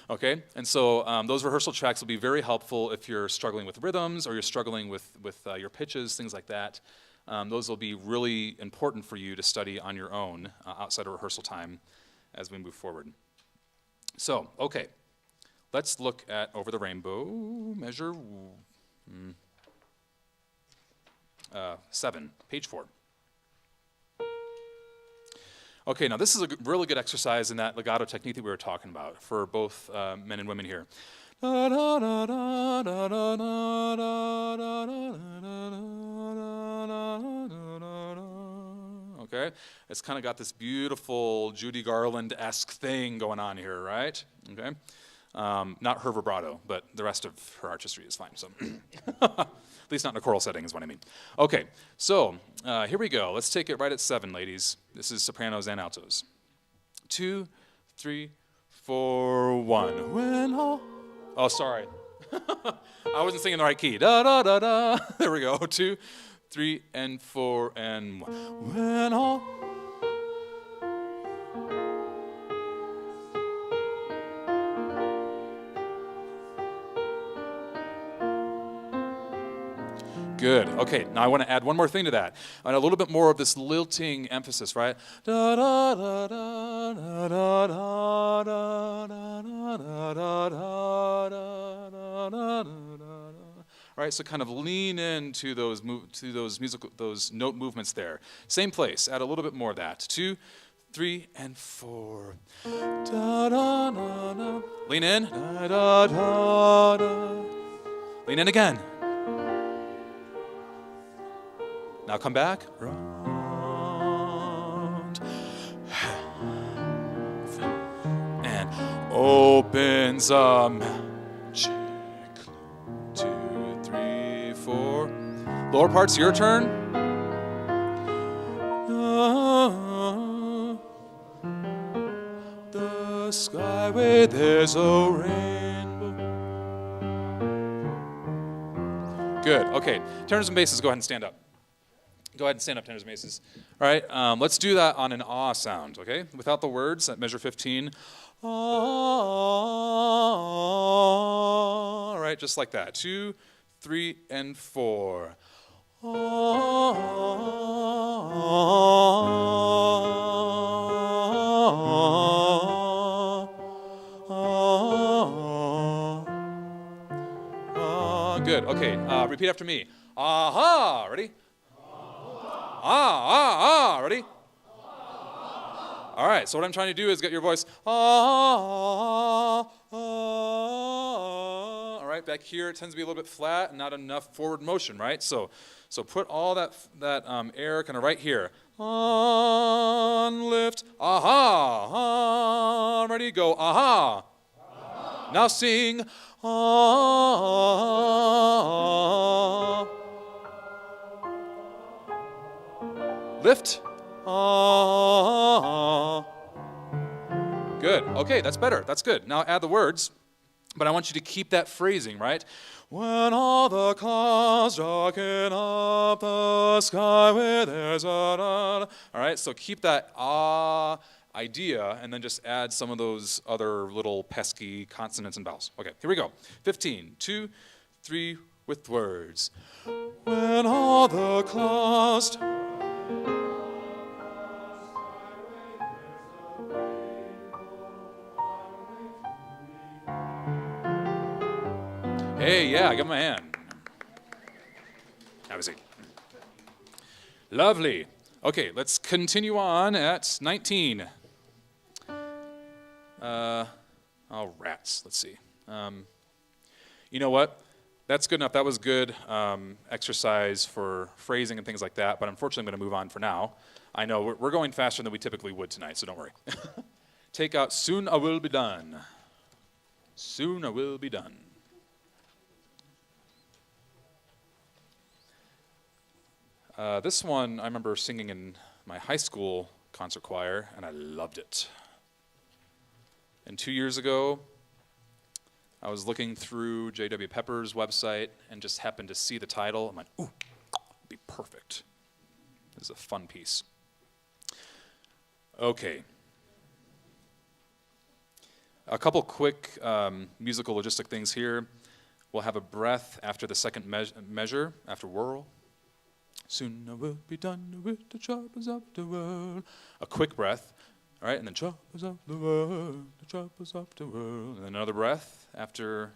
Okay, and so those rehearsal tracks will be very helpful if you're struggling with rhythms or you're struggling with your pitches, things like that. Those will be really important for you to study on your own outside of rehearsal time as we move forward. So, okay, let's look at Over the Rainbow, measure 7, page 4. Okay, now this is a really good exercise in that legato technique that we were talking about for both men and women here. Okay, it's kind of got this beautiful Judy Garland-esque thing going on here, right? Okay, not her vibrato, but the rest of her artistry is fine. So, at least not in a choral setting is what I mean. Okay, so here we go. Let's take it right at 7, ladies. This is Sopranos and Altos. 2, 3, 4, 1. When all... Oh, sorry. I wasn't singing the right key. Da da da da. There we go. 2, 3, and 4, and 1. When all... Good. Okay, now I want to add one more thing to that. And a little bit more of this lilting emphasis, right? Da da da da da da da da da da da da da. Right, so kind of lean into those those note movements there. Same place. Add a little bit more of that. 2, 3, and 4. Da da da da. Lean in. Da da da da. Lean in again. Now come back. Round. And opens a magic. 2, 3, 4. Lower part's your turn. The skyway, there's a rainbow. Good. Okay. Tenors and basses, go ahead and stand up. Go ahead and stand up, tenors and basses. All right, let's do that on an ah sound, okay? Without the words at measure 15. Ah, all right, just like that. 2, 3, and 4. Good, okay, repeat after me. Aha, ready? Ready? All right, so what I'm trying to do is get your voice, all right, back here it tends to be a little bit flat and not enough forward motion, right? So put all that air kind of right here. On, lift, aha, ready, go, aha. Now sing. Ah. Lift. Ah. Good. Okay, that's better. That's good. Now add the words. But I want you to keep that phrasing, right? When all the clouds darken up the sky where there's a... All right, so keep that idea and then just add some of those other little pesky consonants and vowels. Okay, here we go. 15, 2, 3 with words. When all the clouds... Hey, yeah, give him a hand. Have a seat. Lovely. Okay, let's continue on at 19. Oh, rats. Let's see. You know what? That's good enough. That was good exercise for phrasing and things like that, but unfortunately I'm going to move on for now. I know we're going faster than we typically would tonight, so don't worry. Take out soon I will be done. Soon I will be done. This one I remember singing in my high school concert choir, and I loved it. And 2 years ago, I was looking through J.W. Pepper's website and just happened to see the title. I went, ooh, it'd be perfect. This is a fun piece. Okay. A couple quick musical logistic things here. We'll have a breath after the second measure, after whirl. Soon I will be done with the troubles of the world. A quick breath, all right, and then troubles of the world, the troubles of the world. And then another breath after.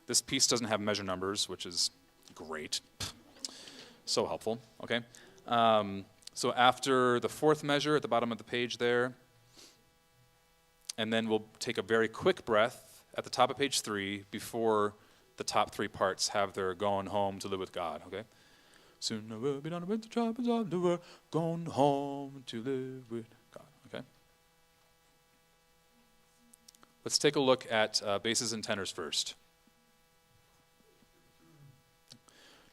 This piece doesn't have measure numbers, which is great. So helpful, okay? So after the fourth measure at the bottom of the page there, and then we'll take a very quick breath at the top of page 3 before the top 3 parts have their going home to live with God, okay? Soon I will be done with the troubles of the world, going home to live with God, okay? Let's take a look at basses and tenors first.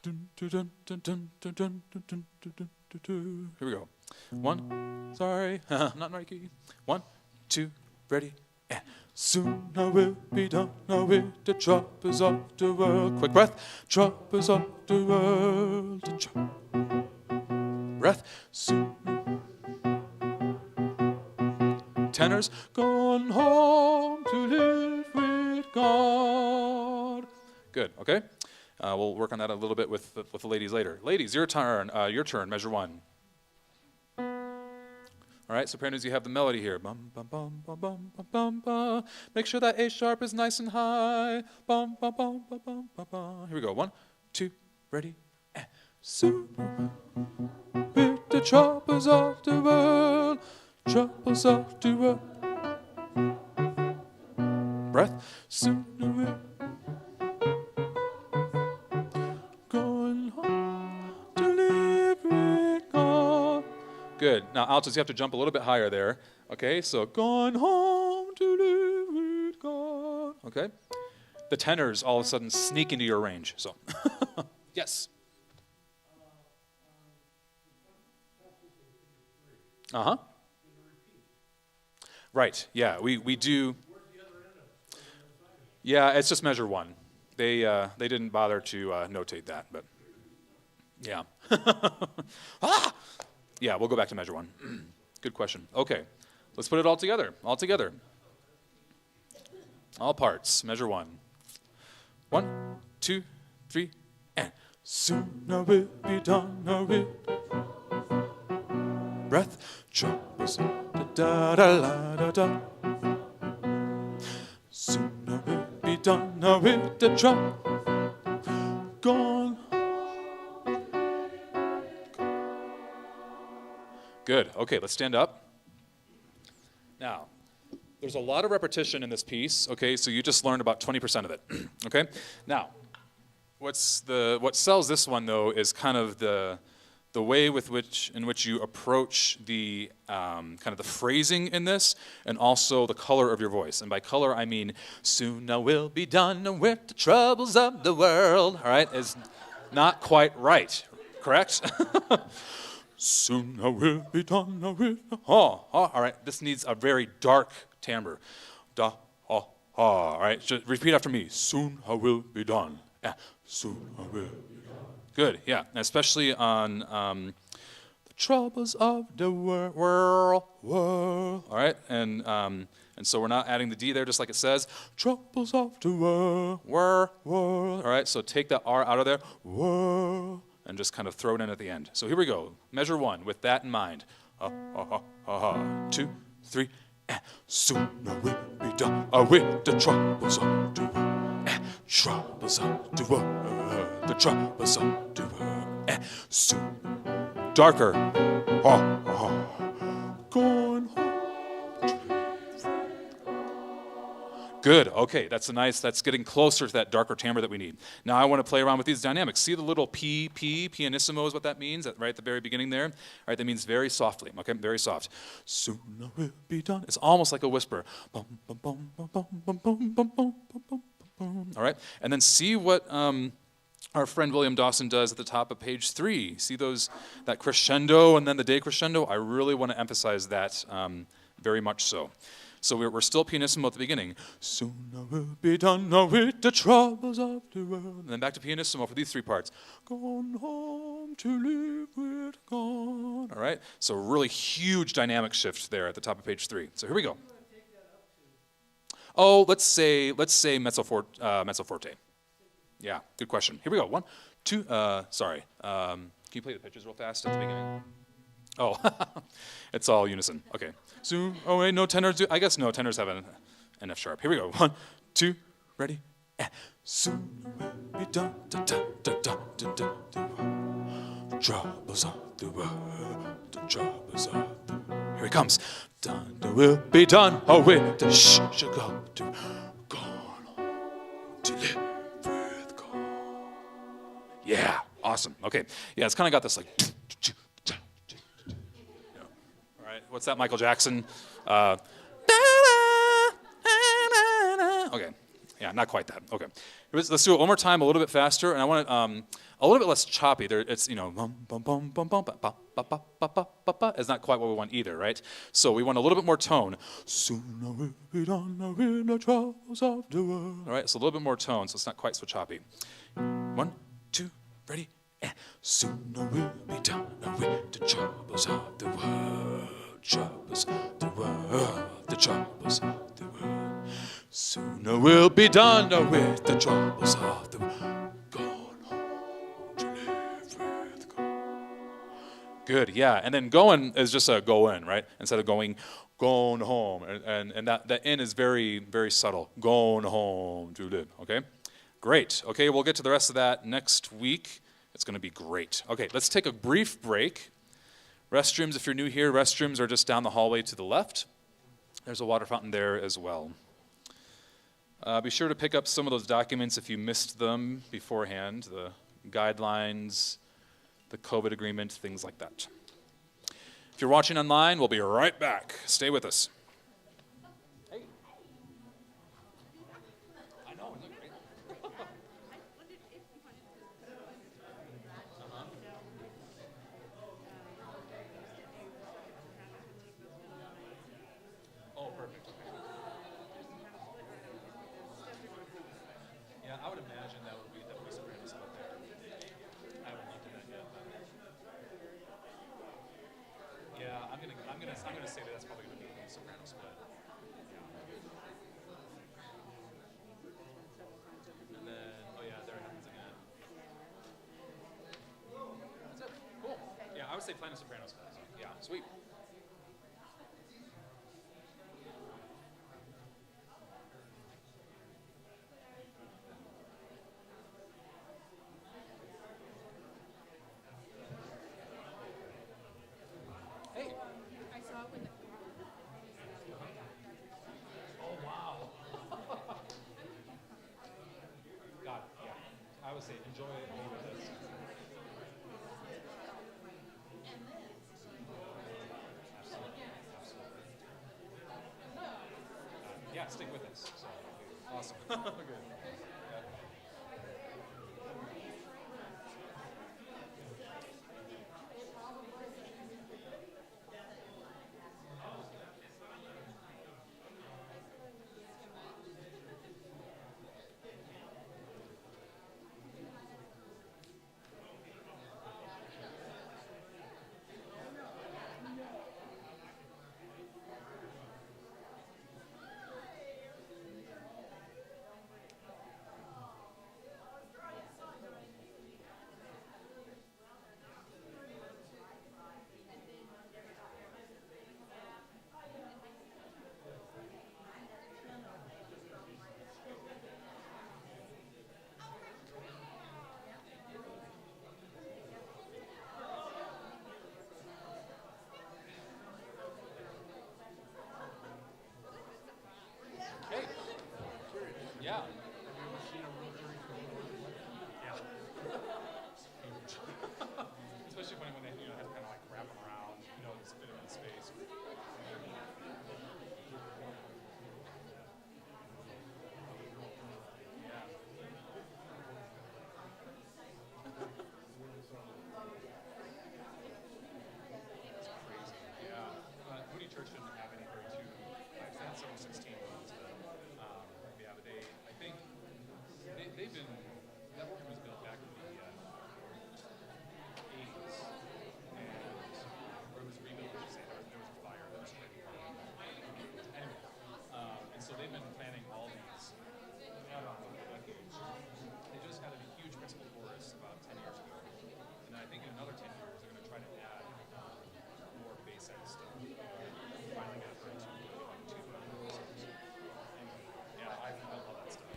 Here we go. One, sorry, not Nike. 1, 2, ready, and soon I will be done with the troubles of the world. Quick breath. Troubles of the world. Breath. Soon. Tenors. Gone home to live with God. Good, okay? We'll work on that a little bit with the ladies later. Ladies, your turn, measure 1. All right, sopranos, you have the melody here. Bum, bum, bum, bum, bum, bum, bum, bum. Make sure that A sharp is nice and high. Bum, bum, bum, bum, bum, bum, bum. Here we go. 1, 2, ready, and soon with the troubles of the world, troubles of the world. Breath. Soon will going home to live with God. Good. Now, altos, you have to jump a little bit higher there. Okay, so going home to live with God. Okay? The tenors all of a sudden sneak into your range. So, yes. Uh-huh. Right, yeah, we do. Yeah, it's just measure 1. They didn't bother to notate that, but yeah. Ah! Yeah, we'll go back to measure 1. Good question. Okay, let's put it all together. All together. All parts. Measure 1. 1, 2, 3, and soon I will be done with breath. Troubles. Da da da da da. Soon I will be done with the trouble. Gone. Good. Okay, let's stand up. Now, there's a lot of repetition in this piece, okay, so you just learned about 20% of it, okay? Now, what sells this one, though, is kind of the the way in which you approach the kind of the phrasing in this, and also the color of your voice. And by color, I mean, soon I will be done with the troubles of the world, all right, is not quite right, correct? Soon I will be done with the, all right, this needs a very dark timbre. Da, ha, ha, all right, just repeat after me. Soon I will be done. Soon I will. Good, yeah, and especially on the troubles of the world, all right, and so we're not adding the D there, just like it says, troubles of the world, all right, so take that R out of there, world, and just kind of throw it in at the end. So here we go, measure 1, with that in mind. 2, 3, soon I will be done with the troubles of the world, troubles of the world, the troubles of the world, soon. Darker. Going home. Good, okay, that's getting closer to that darker timbre that we need. Now I want to play around with these dynamics. See the little P, pianissimo is what that means, right at the very beginning there? All right, that means very softly, okay, very soft. Soon I will be done. It's almost like a whisper. Bum, bum, bum, bum, bum, bum, bum, bum, bum, bum, bum. All right, and then see what our friend William Dawson does at the top of page 3. See that crescendo and then the decrescendo? I really want to emphasize that very much so. So we're still pianissimo at the beginning. Soon I will be done with the troubles of the world. And then back to pianissimo for these 3 parts. Gone home to live with God. All right? So really huge dynamic shift there at the top of page 3. So here we go. Oh, let's say mezzo forte. Yeah, good question. Here we go. 1, 2, sorry. Can you play the pitches real fast at the beginning? Oh, it's all unison. Okay. Soon, oh wait, no tenors. I guess no tenors have an F sharp. Here we go. 1, 2, ready. Soon we'll be done. Da, da, da, da, da, da, da. The troubles of the world. The troubles of the world. Here it comes. Done. We'll be done. Oh wait, the shall go to gone to live with God. Yeah, awesome. Okay, yeah, it's kind of got this like. What's that, Michael Jackson? Okay, yeah, not quite that. Okay, let's do it one more time, a little bit faster, and I want it a little bit less choppy. There, it's bum bum bum bum bum ba ba ba ba ba ba ba. It's not quite what we want either, right? So we want a little bit more tone. Soon I will be done with the troubles of the world. All right, so a little bit more tone, so it's not quite so choppy. 1, 2, ready. Soon I will be done with the troubles of the world. Troubles of the world, the troubles of the world. Soon I will be done with the troubles of the world. Gone home to live with God. Good, yeah. And then going is just a go in, right? Instead of going home. And that in is very, very subtle. Gone home to live, okay? Great. Okay, we'll get to the rest of that next week. It's going to be great. Okay, let's take a brief break. Restrooms, if you're new here, restrooms are just down the hallway to the left. There's a water fountain there as well. Be sure to pick up some of those documents if you missed them beforehand, the guidelines, the COVID agreement, things like that. If you're watching online, we'll be right back. Stay with us. Hey. I know, isn't it great? Oh, perfect. Yeah, I would imagine that would be Soprano split there. I haven't looked at that yet. Yeah, I'm gonna say that's probably gonna be Soprano split. And then, oh yeah, there it happens again. That's it. Cool. Yeah, I would say Plano Soprano split. Yeah, sweet. I would say enjoy it a little bit. stick with us. So, awesome. Good. Yeah. Hey. Yeah. Yeah. Especially when they have to kind of like wrap them around, this bit of in space. Yeah. It's crazy. Yeah. Moody Church didn't have any 32. I've had some 16 ones, but yeah, but I think they've been, that organ was built back in the 80s, or it was rebuilt, I should say. There was a fire that was pretty. Anyway, and so they've been planning all these add-ons over the decades. They just had a huge principal chorus about 10 years ago, and I think in another 10 years they're going to try to add more bass-head stuff. Finally got to two yeah, I love that stuff.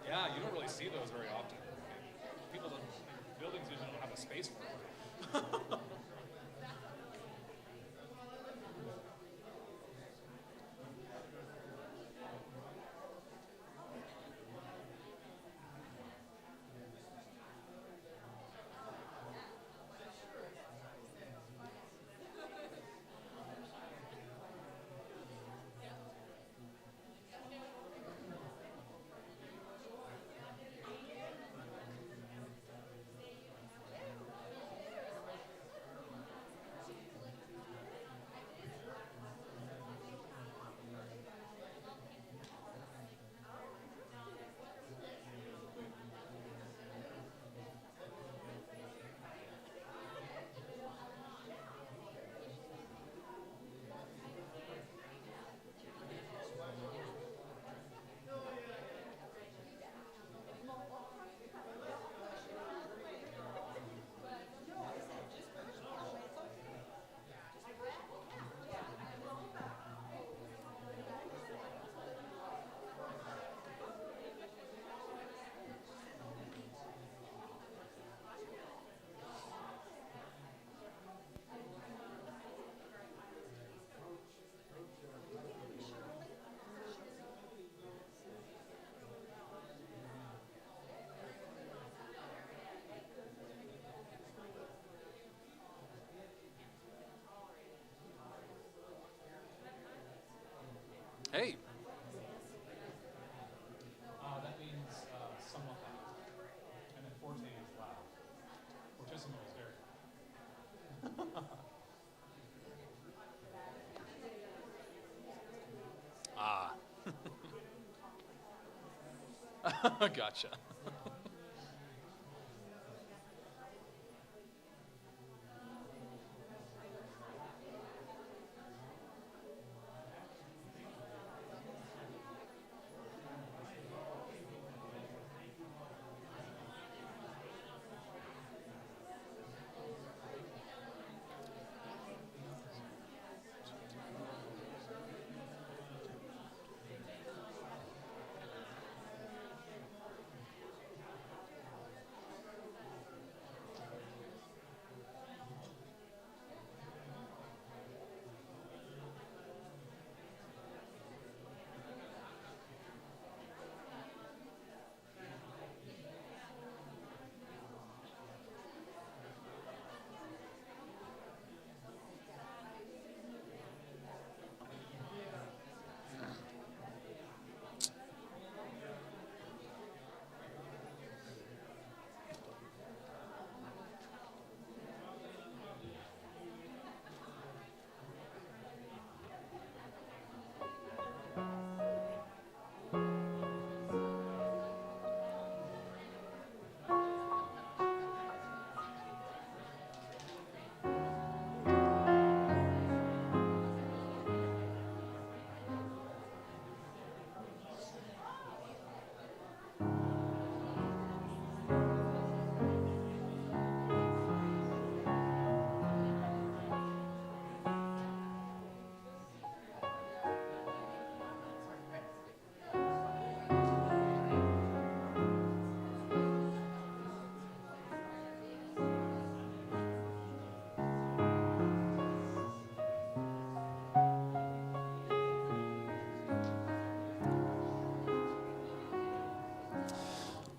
Yeah, you don't really see those very often. People don't, buildings usually don't have the space for it. Hey. That means somewhat loud. And then forte is loud. Fortissimo is very loud. Ah. Gotcha.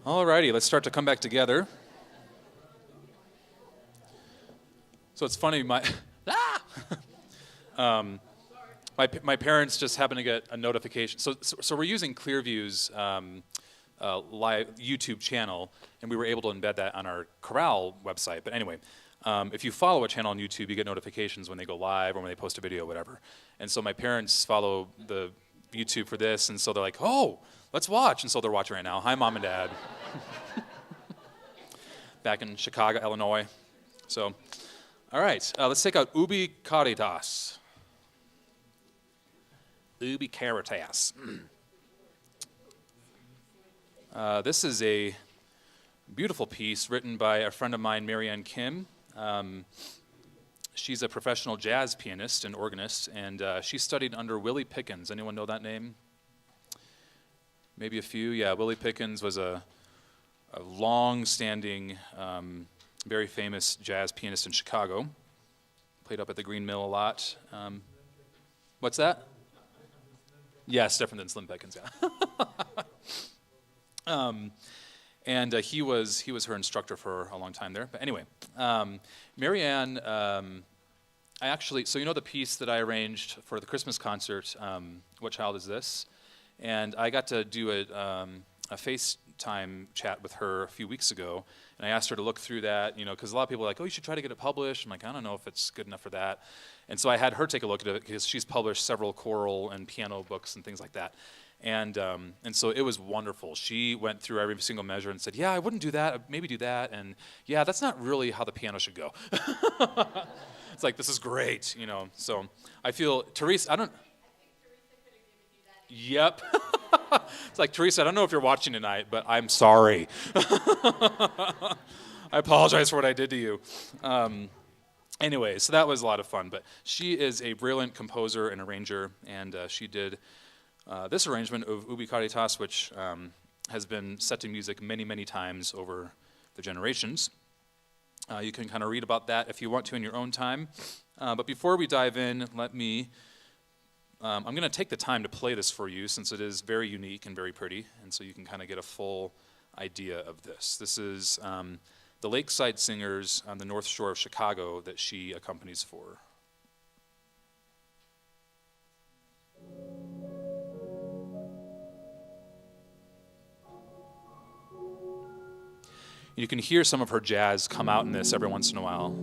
Alrighty, let's start to come back together. So it's funny, my my parents just happened to get a notification. So we're using Clearview's live YouTube channel, and we were able to embed that on our chorale website. But anyway, if you follow a channel on YouTube, you get notifications when they go live or when they post a video, whatever. And so my parents follow the YouTube for this, and so they're like, "Oh, let's watch." And so they're watching right now. Hi, Mom and Dad. Back in Chicago, Illinois. So, all right, let's take out Ubi Caritas. Ubi Caritas. This is a beautiful piece written by a friend of mine, Marianne Kim. She's a professional jazz pianist and organist, and she studied under Willie Pickens. Anyone know that name? Maybe a few. Yeah, Willie Pickens was a long-standing, very famous jazz pianist in Chicago. Played up at the Green Mill a lot. What's that? Yes, different than Slim Pickens, yeah. And he was her instructor for a long time there. But anyway, Marianne, I actually, so you know the piece that I arranged for the Christmas concert, What Child Is This? And I got to do a FaceTime chat with her a few weeks ago, and I asked her to look through that, you know, because a lot of people are like, oh, you should try to get it published. I'm like, I don't know if it's good enough for that. And so I had her take a look at it, because she's published several choral and piano books and things like that. And so it was wonderful. She went through every single measure and said, yeah, I wouldn't do that, I'd maybe do that, and yeah, that's not really how the piano should go. It's like, this is great, you know. So I feel, Teresa, I don't... Yep. It's like, Teresa, I don't know if you're watching tonight, but I'm sorry. I apologize for what I did to you. Anyway, so that was a lot of fun. But she is a brilliant composer and arranger, and she did this arrangement of Ubi Caritas, which has been set to music many, many times over the generations. You can kind of read about that if you want to in your own time. But before we dive in, let me... I'm going to take the time to play this for you, since it is very unique and very pretty, and so you can kind of get a full idea of this. This is the Lakeside Singers on the North Shore of Chicago that she accompanies for. You can hear some of her jazz come out in this every once in a while.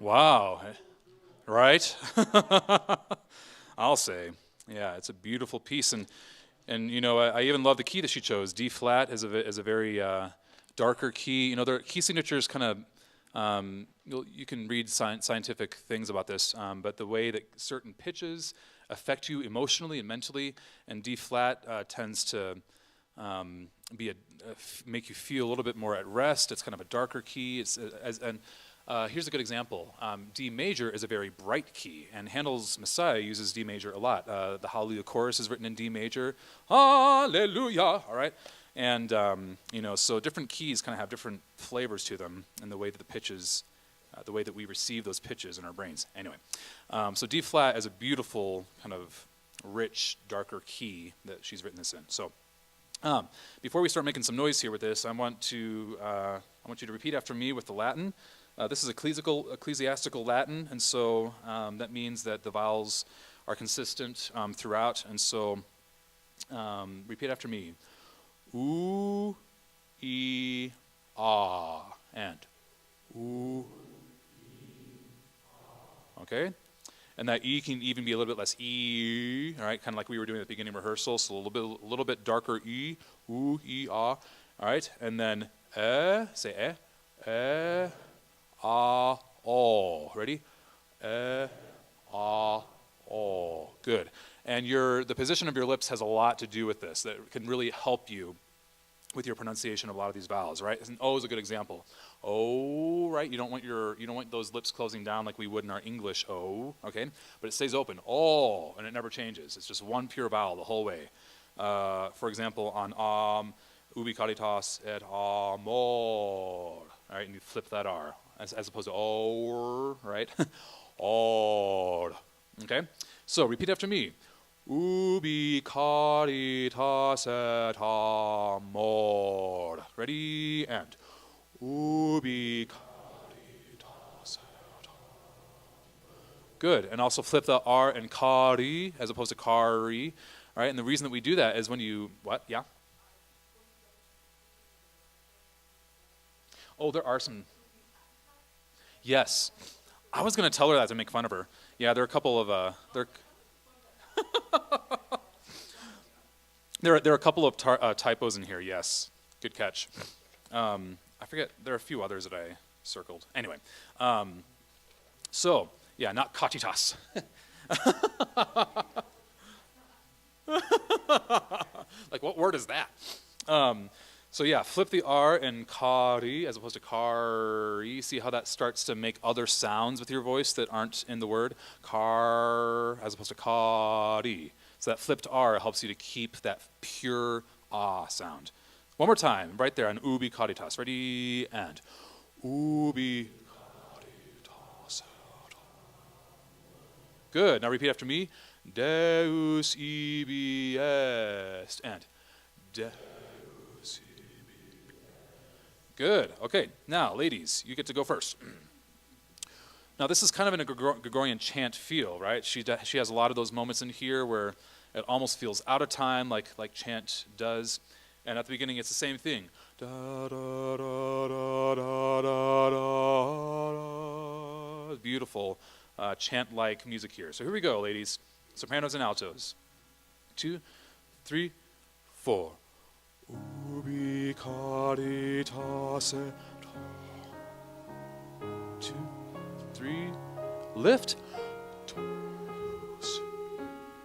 Wow. Right? I'll say. Yeah, it's a beautiful piece. And you know, I even love the key that she chose. D flat is a very darker key. You know, their key signatures kind of, you can read scientific things about this, but the way that certain pitches affect you emotionally and mentally, and D flat tends to make you feel a little bit more at rest. It's kind of a darker key. Here's a good example. D major is a very bright key, and Handel's Messiah uses D major a lot. The Hallelujah chorus is written in D major. Hallelujah, all right? And, you know, so different keys kind of have different flavors to them in the way that the pitches, the way that we receive those pitches in our brains. Anyway, so D flat is a beautiful kind of rich, darker key that she's written this in. So before we start making some noise here with this, I want you to repeat after me with the Latin. This is ecclesiastical Latin, and so that means that the vowels are consistent throughout, and so repeat after me. Oo, e, ah, and oo, okay? And that E can even be a little bit less E, all right? Kind of like we were doing at the beginning of rehearsal, so a little bit darker E, oo, e, ah, all right? And then say ah, oh. Ready? Ah, oh. Good. And the position of your lips has a lot to do with this. That can really help you with your pronunciation of a lot of these vowels, right? And O is a good example. O, right? You don't want those lips closing down like we would in our English O, okay? But it stays open. Oh, and it never changes. It's just one pure vowel the whole way. For example, on ubi caritas et amor, all right? And you flip that R. As opposed to or, right? Or, okay? So repeat after me. Ubi caritas et amor. Ready? And ubi caritas et amor. Good. And also flip the R and cari as opposed to cari. All right? And the reason that we do that is when you, what? Yeah? Oh, there are some. Yes, I was going to tell her that to make fun of her. Yeah, there are a couple of there are a couple of typos in here. Yes, good catch. I forget. There are a few others that I circled. Anyway, so yeah, not katitas. Like, what word is that? So yeah, flip the R in kari as opposed to kari. See how that starts to make other sounds with your voice that aren't in the word? Kar as opposed to kari. So that flipped R helps you to keep that pure ah sound. One more time, right there on ubi caritas. Ready? And ubi caritas. Good. Now repeat after me. Deus ibi est. And Deus. Good. Okay. Now, ladies, you get to go first. Now, this is kind of in a Gregorian chant feel, right? She has a lot of those moments in here where it almost feels out of time, like chant does. And at the beginning, it's the same thing. Da, da, da, da, da, da, da. Beautiful chant-like music here. So here we go, ladies. Sopranos and altos. 2, 3, 4. Ubi caritas et 2, 3, lift.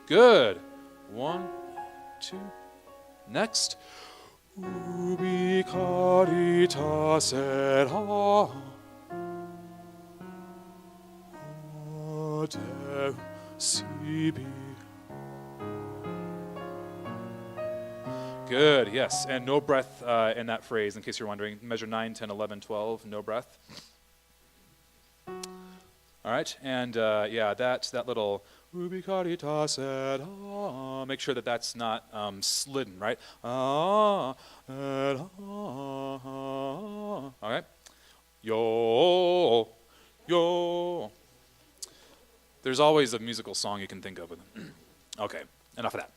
Good. 1, 2. Next. Ubi caritas et Deus ibi. Good, yes, and no breath in that phrase, in case you're wondering. Measure 9, 10, 11, 12, no breath. All right, and yeah, that little ubi caritas et make sure that that's not slidden, right? All right, yo, yo. There's always a musical song you can think of with them. Okay, enough of that.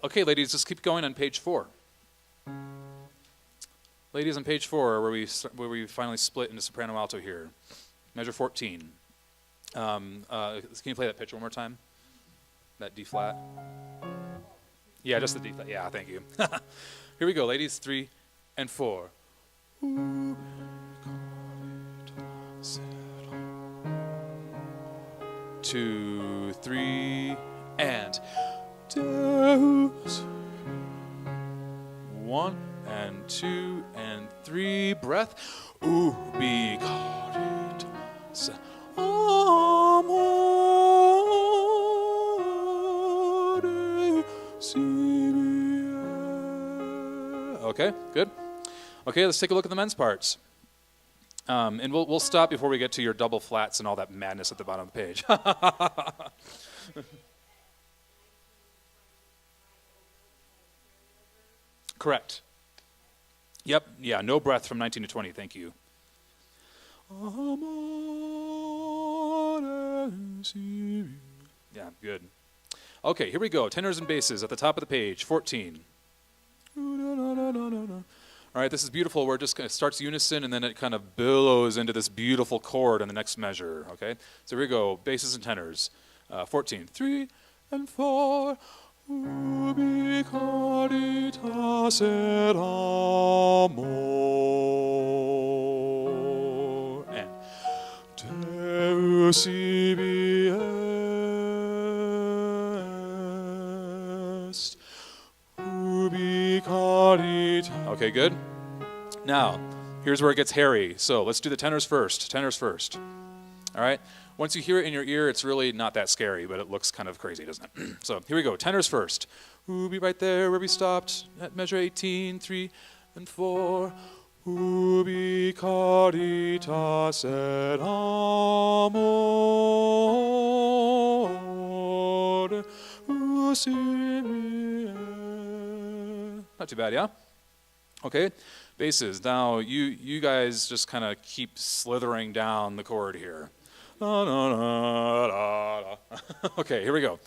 Okay, ladies, just keep going on page 4. Ladies, on page 4, where we finally split into soprano alto here. measure 14. Can you play that pitch one more time? That D flat? Yeah, just the D flat. Yeah, thank you. Here we go, ladies. 3 and 4. 2, 3, and 1 and 2 and 3. Breath. Ubi caritas amore sibi. Okay, good. Okay, let's take a look at the men's parts. And we'll stop before we get to your double flats and all that madness at the bottom of the page. Correct. Yep, yeah, no breath from 19 to 20, thank you. Yeah, good. Okay, here we go. Tenors and basses at the top of the page, 14. All right, this is beautiful where it just it starts unison and then it kind of billows into this beautiful chord in the next measure, okay? So here we go, basses and tenors. 14, 3 and 4. Ubi caritas et amor. And Deus ibi est. Ubi caritas. Okay, good. Now, here's where it gets hairy. So let's do the tenors first. Tenors first. All right? Once you hear it in your ear, it's really not that scary, but it looks kind of crazy, doesn't it? So here we go. Tenors first. Ubi right there where we stopped at measure 18, 3 and 4. Ubi caritas et amor. Not too bad, yeah? Okay. Basses. Now, you guys just kind of keep slithering down the chord here. Okay, here we go.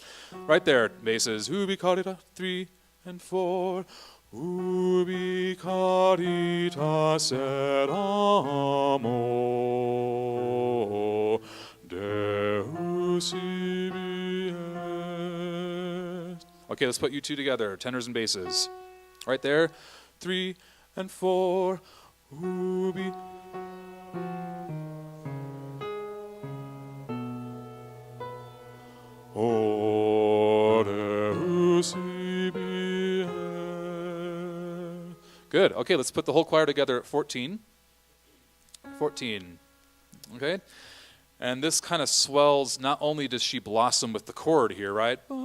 Right there, basses. Ubi caritas, 3 and 4. Ubi caritas et amor. Deus ibi est. Okay, let's put you two together. Tenors and basses. Right there, 3 and 4. Ubi. Good. Okay, let's put the whole choir together at 14. 14. Okay? And this kind of swells, not only does she blossom with the chord here, right? But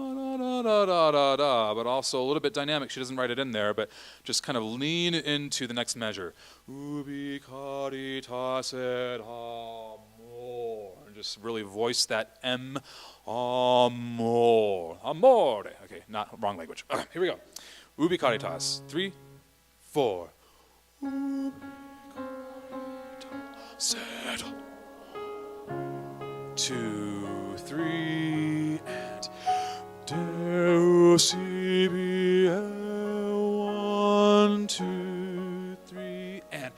also a little bit dynamic. She doesn't write it in there, but just kind of lean into the next measure. Ubi caritas et amor. And just really voice that M. Amor. Amore. Okay, not wrong language. Here we go. Ubi caritas. 3, 4. Ubi caritas et 2, 3, and Deus ibi est. 1, 2, 3, and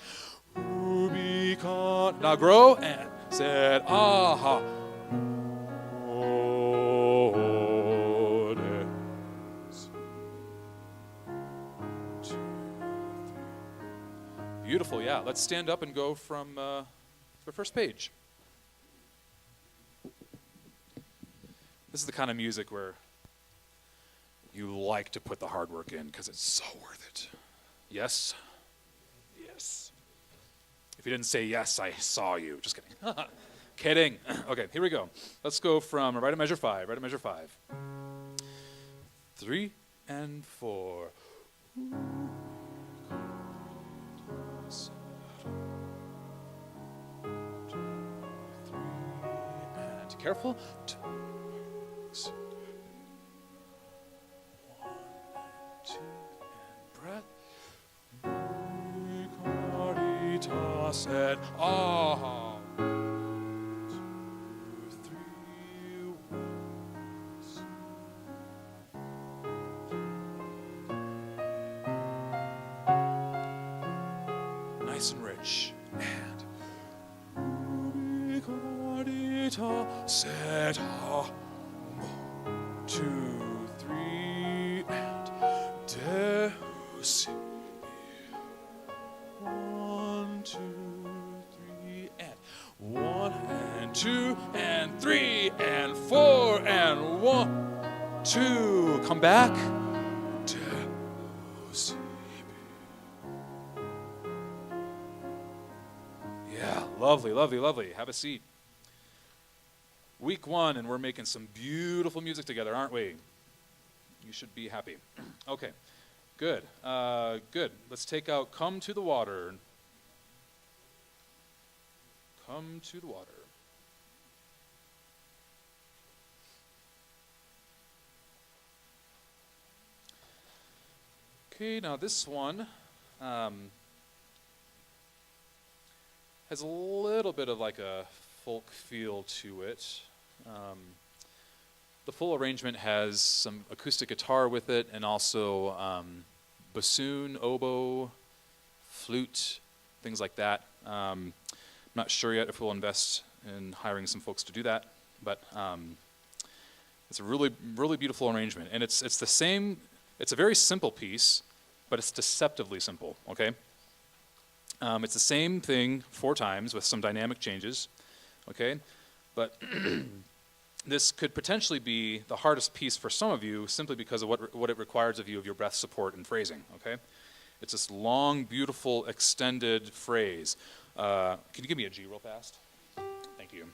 Ubi caritas. Now grow and said aha. Beautiful, yeah. Let's stand up and go from the first page. This is the kind of music where you like to put the hard work in because it's so worth it. Yes? Yes. If you didn't say yes, I saw you. Just kidding. Kidding. Okay, here we go. Let's go from right at measure 5. Right at measure 5. 3 and 4. And careful. 2, 6, 1 and 2 and breath. Caritas et aha. 2, 3 once. Nice and rich. And ta, se, ta. 1, 2, 3, and do, si. 1, 2, 3, and 1 and 2 and 3 and 4 and 1, 2. Come back. Do, si. Yeah, lovely, lovely, lovely. Have a seat. Week 1, and we're making some beautiful music together, aren't we? You should be happy. Okay, good, good. Let's take out Come to the Water. Come to the Water. Okay, now this one has a little bit of like a folk feel to it. The full arrangement has some acoustic guitar with it, and also bassoon, oboe, flute, things like that. I'm not sure yet if we'll invest in hiring some folks to do that, but it's a really, really beautiful arrangement. And it's the same, it's a very simple piece, but it's deceptively simple, okay? It's the same thing 4 times with some dynamic changes, okay? But this could potentially be the hardest piece for some of you simply because of what it requires of you of your breath support and phrasing, okay? It's this long, beautiful, extended phrase. Can you give me a G real fast? Thank you.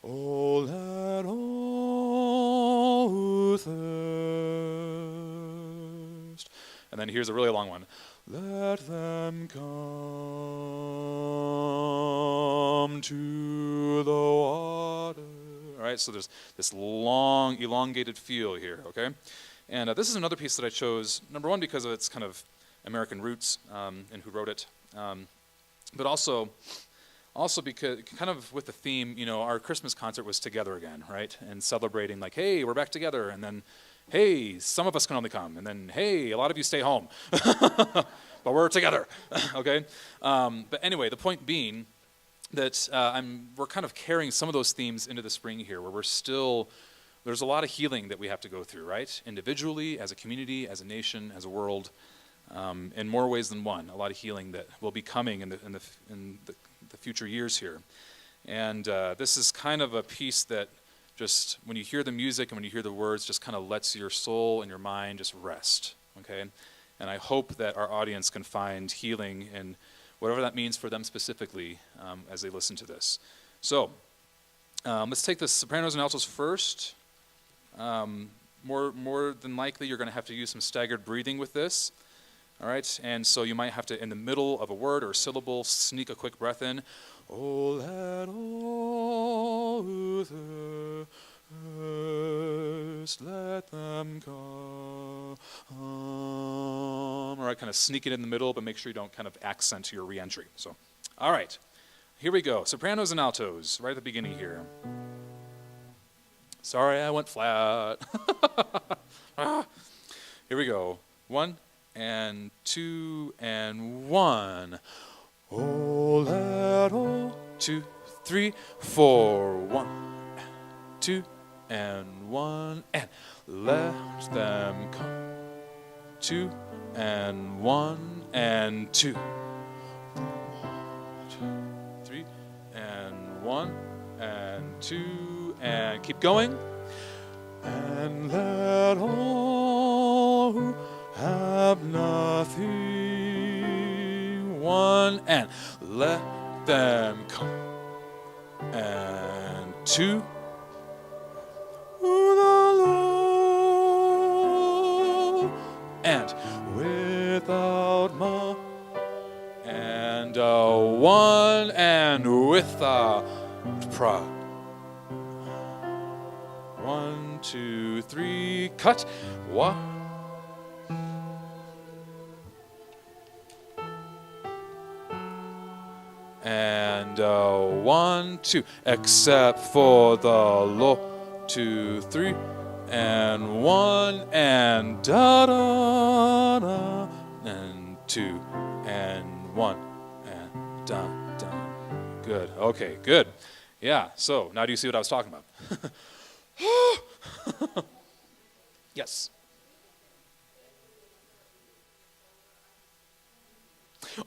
Oh, let all who thirst. And then here's a really long one. Let them come to the water. All right, so there's this long, elongated feel here, okay? And this is another piece that I chose, number one, because of its kind of American roots and who wrote it, but also because kind of with the theme, you know, our Christmas concert was together again, right? And celebrating like, hey, we're back together, and then, hey, some of us can only come, and then, hey, a lot of you stay home, but we're together, okay? But anyway, the point being that we're kind of carrying some of those themes into the spring here, where there's a lot of healing that we have to go through, right? Individually, as a community, as a nation, as a world, in more ways than one. A lot of healing that will be coming in the future years here. And this is kind of a piece that just, when you hear the music and when you hear the words, just kind of lets your soul and your mind just rest, okay? And I hope that our audience can find healing in whatever that means for them specifically as they listen to this. So let's take the Sopranos and Altos first. More than likely, you're going to have to use some staggered breathing with this. All right, and so you might have to, in the middle of a word or a syllable, sneak a quick breath in. Oh, let all who thirst, let them come. All right, kind of sneak it in the middle, but make sure you don't kind of accent your re-entry. So, all right, here we go. Sopranos and altos, right at the beginning here. Sorry, I went flat. Here we go. 1 and 2 and 1. Oh, let all 2, 3, 4. 1, 2, and 1, and let them come. 2 and 1 and 2. 2, 3 and 1 and 2 and keep going. And let all who have nothing, 1 and let them come. And 2. And without ma, and 1 and without pra. 1, 2, 3, cut. 1. And 1, 2, except for the lo. 2, 3, and 1, and da da da, and 2, and 1, and da da. Good. Okay. Good. Yeah, so now do you see what I was talking about? Yes.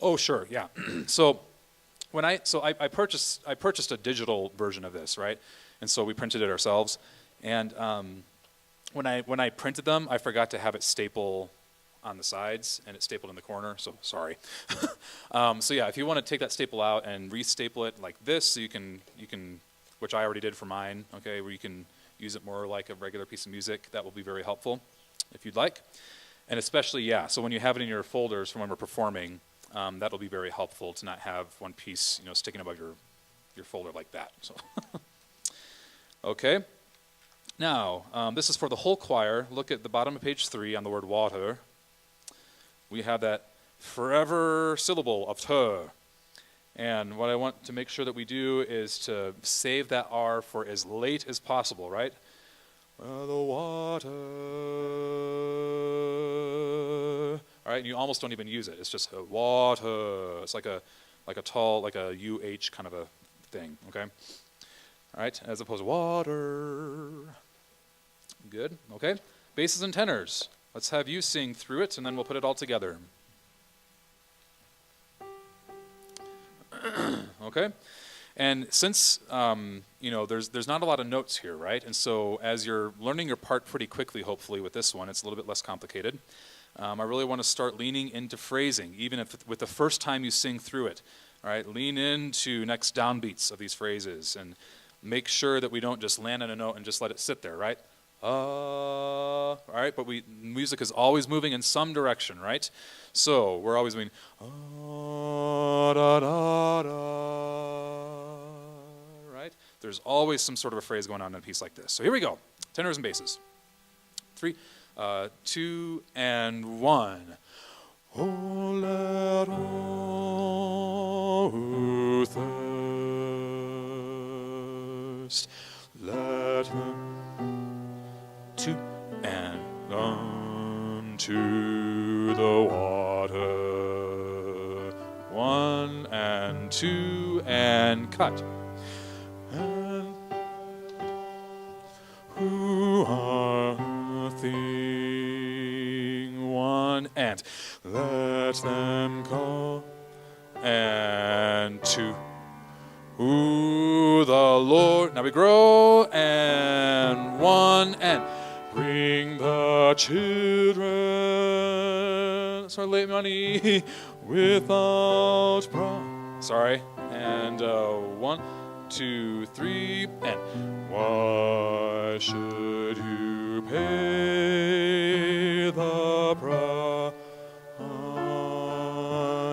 Oh, sure, yeah. So I purchased a digital version of this, right? And so we printed it ourselves. And when I printed them, I forgot to have it staple on the sides, and it stapled in the corner, so sorry. So yeah, if you want to take that staple out and restaple it like this, so you can, which I already did for mine, okay, where you can use it more like a regular piece of music, that will be very helpful, if you'd like. And especially, yeah, so when you have it in your folders from when we're performing, that'll be very helpful to not have one piece, sticking above your folder like that. So, okay. Now, this is for the whole choir. Look at the bottom of page 3 on the word water. We have that forever syllable of ter. And what I want to make sure that we do is to save that R for as late as possible, right? The water. All right, and you almost don't even use it. It's just water. It's like a tall, like a UH kind of a thing, okay? All right, as opposed to water. Good, okay. Basses and tenors. Let's have you sing through it, and then we'll put it all together. Okay? And since, there's not a lot of notes here, right? And so as you're learning your part pretty quickly, hopefully, with this one, it's a little bit less complicated. I really want to start leaning into phrasing, even if with the first time you sing through it. All right? Lean into next downbeats of these phrases, and make sure that we don't just land on a note and just let it sit there, right? All right, but music is always moving in some direction, right? So we're always moving, da, da, da, right? There's always some sort of a phrase going on in a piece like this. So here we go, tenors and basses. 3, 2, and 1. Oh, let all who thirst, let them to and unto the water. 1 and 2 and cut. And who are thing 1 and let them call and to who the Lord. Now we grow and 1 and bring the children. Sorry, late money without sorry. And 1, 2, 3, and why should you pay the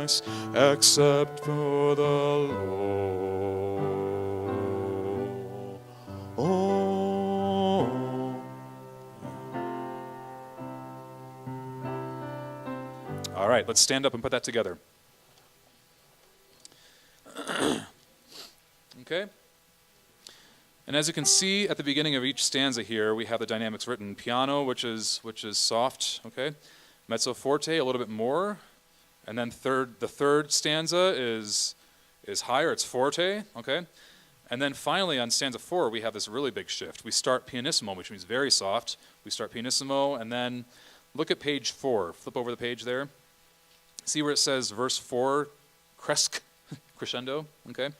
price except for the Lord? Oh. All right, let's stand up and put that together. Okay. And as you can see at the beginning of each stanza here, we have the dynamics written. Piano, which is soft, okay? Mezzo forte, a little bit more. And then the third stanza is higher, it's forte, okay? And then finally on stanza 4, we have this really big shift. We start pianissimo, which means very soft. We start pianissimo, and then look at page 4. Flip over the page there. See where it says verse 4, crescendo, okay?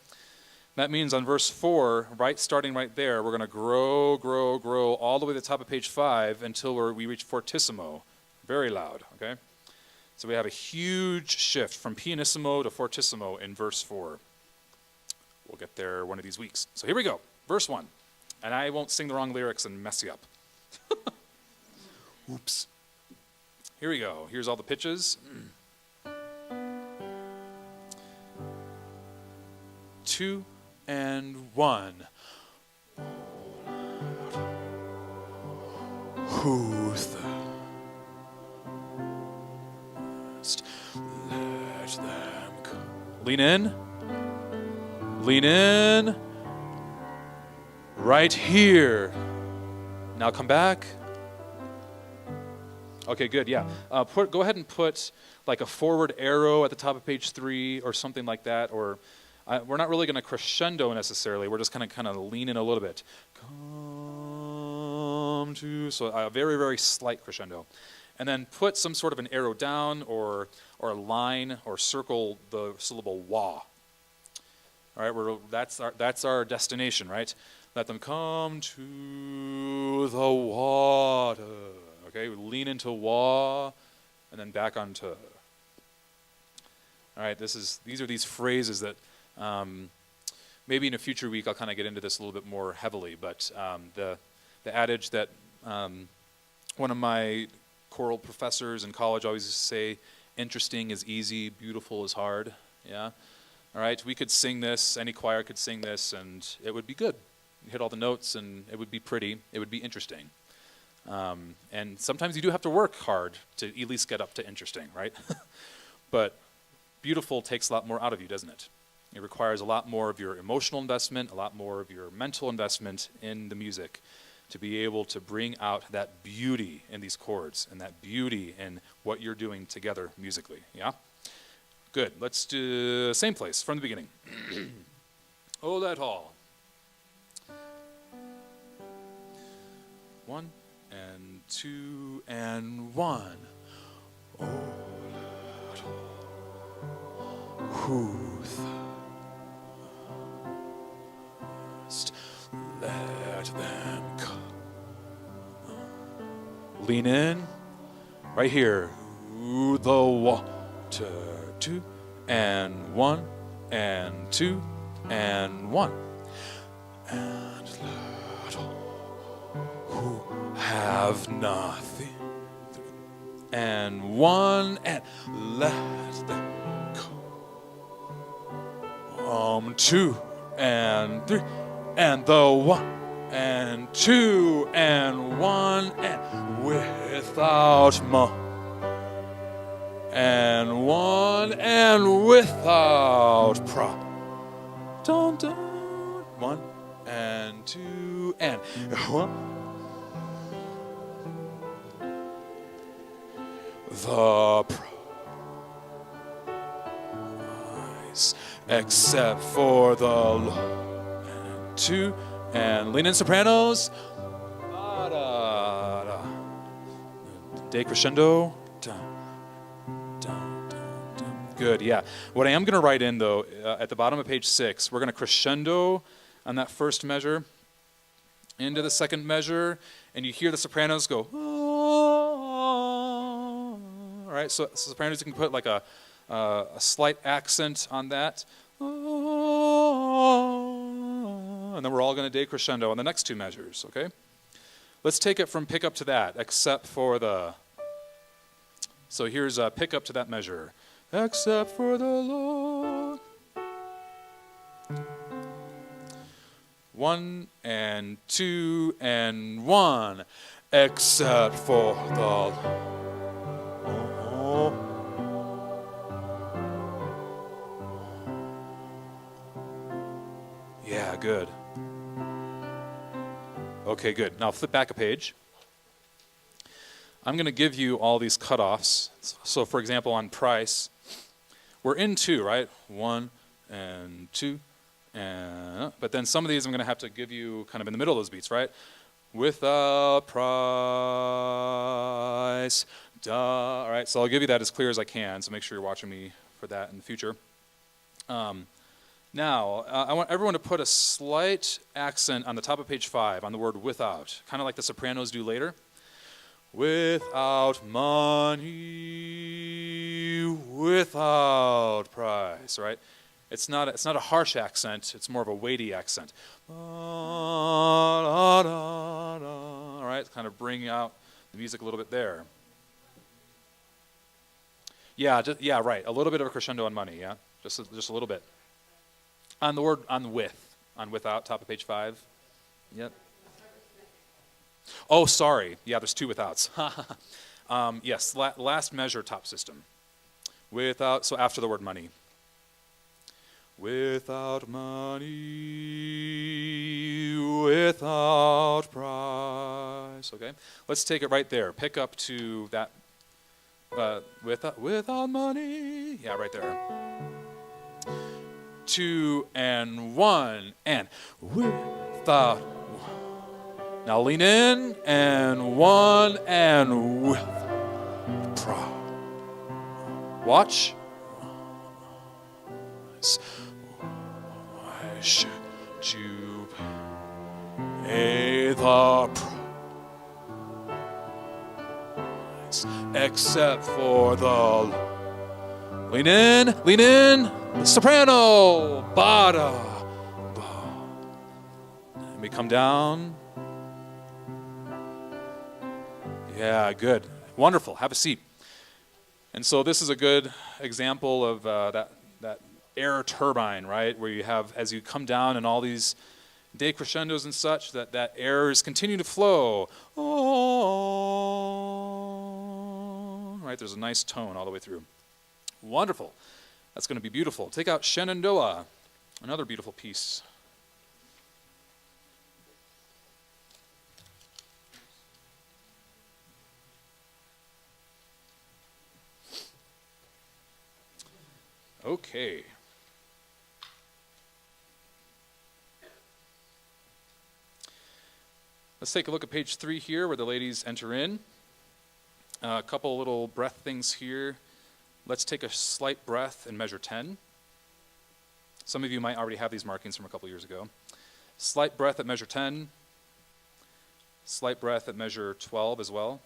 That means on verse 4, starting right there, we're going to grow all the way to the top of page 5 until we reach fortissimo, very loud, okay? So we have a huge shift from pianissimo to fortissimo in verse 4. We'll get there one of these weeks. So here we go, verse 1. And I won't sing the wrong lyrics and mess you up. Oops. Here we go. Here's all the pitches. 2 and 1. Who thirst, let them come. Lean in. Lean in. Right here. Now come back. Okay, good, yeah. Go ahead and put like a forward arrow at the top of page 3 or something like that, or we're not really going to crescendo necessarily. We're just kind of lean in a little bit. Come to, so a very, very slight crescendo. And then put some sort of an arrow down or a line or circle the syllable wah. All right, that's our destination, right? Let them come to the water. Okay, we lean into wah, and then back onto. All right, these are these phrases that maybe in a future week I'll kind of get into this a little bit more heavily. But the adage that one of my choral professors in college always used to say, "Interesting is easy, beautiful is hard." Yeah. All right, we could sing this, any choir could sing this, and it would be good. You hit all the notes, and it would be pretty. It would be interesting. And sometimes you do have to work hard to at least get up to interesting, right? But beautiful takes a lot more out of you, doesn't it? It requires a lot more of your emotional investment, a lot more of your mental investment in the music to be able to bring out that beauty in these chords and that beauty in what you're doing together musically, yeah? Good, let's do same place from the beginning. Oh, that hall. 1 and 2 and 1. Oh, that hall. Who thirst, let them come. Lean in, right here. Ooh, the water. 2 and 1 and 2 and 1. And let all who have nothing. And 1 and let them come. 2 and 3 and the 1 and 2 and 1 and without more. And 1 and without prop. Dun, dun. 1 and 2 and 1. The prize, except for the low. And 2 and lean in sopranos. Da, da, da. Decrescendo. Da. Good, yeah. What I am going to write in, though, at the bottom of page 6, we're going to crescendo on that first measure into the second measure, and you hear the sopranos go, all right, so sopranos, you can put like a slight accent on that, and then we're all going to decrescendo on the next 2 measures, okay? Let's take it from pick up to that, except for the, so here's a pick up to that measure. Except for the Lord. 1 and 2 and 1. Except for the Lord. Oh. Yeah, good. Okay, good. Now flip back a page. I'm going to give you all these cutoffs. So, for example, on price, we're in 2, right? 1 and 2, and but then some of these I'm going to have to give you kind of in the middle of those beats, right? Without price, duh. All right, so I'll give you that as clear as I can. So make sure you're watching me for that in the future. Now, I want everyone to put a slight accent on the top of page 5 on the word without, kind of like the Sopranos do later. Without money, without price, right? It's not a harsh accent, it's more of a weighty accent. All right, kind of bring out the music a little bit there. Yeah, yeah, right, a little bit of a crescendo on money, yeah? Just a little bit. On the word, on without, top of page 5. Yep. Oh, sorry. Yeah, there's 2 withouts. Yes, last measure, top system. Without, so after the word money. Without money, without price. Okay, let's take it right there. Pick up to that. Without money. Yeah, right there. 2, and 1, and without. Now lean in, and 1, and with. Watch. Why should you pay the price except for the lean in, soprano, bada, ba. And we come down. Yeah, good, wonderful. Have a seat. And so this is a good example of that air turbine, right? Where you have, as you come down and all these decrescendos and such, that air is continuing to flow. Oh, right, there's a nice tone all the way through. Wonderful. That's going to be beautiful. Take out Shenandoah, another beautiful piece. Okay. Let's take a look at page 3 here where the ladies enter in. A couple little breath things here. Let's take a slight breath and measure 10. Some of you might already have these markings from a couple years ago. Slight breath at measure 10. Slight breath at measure 12 as well.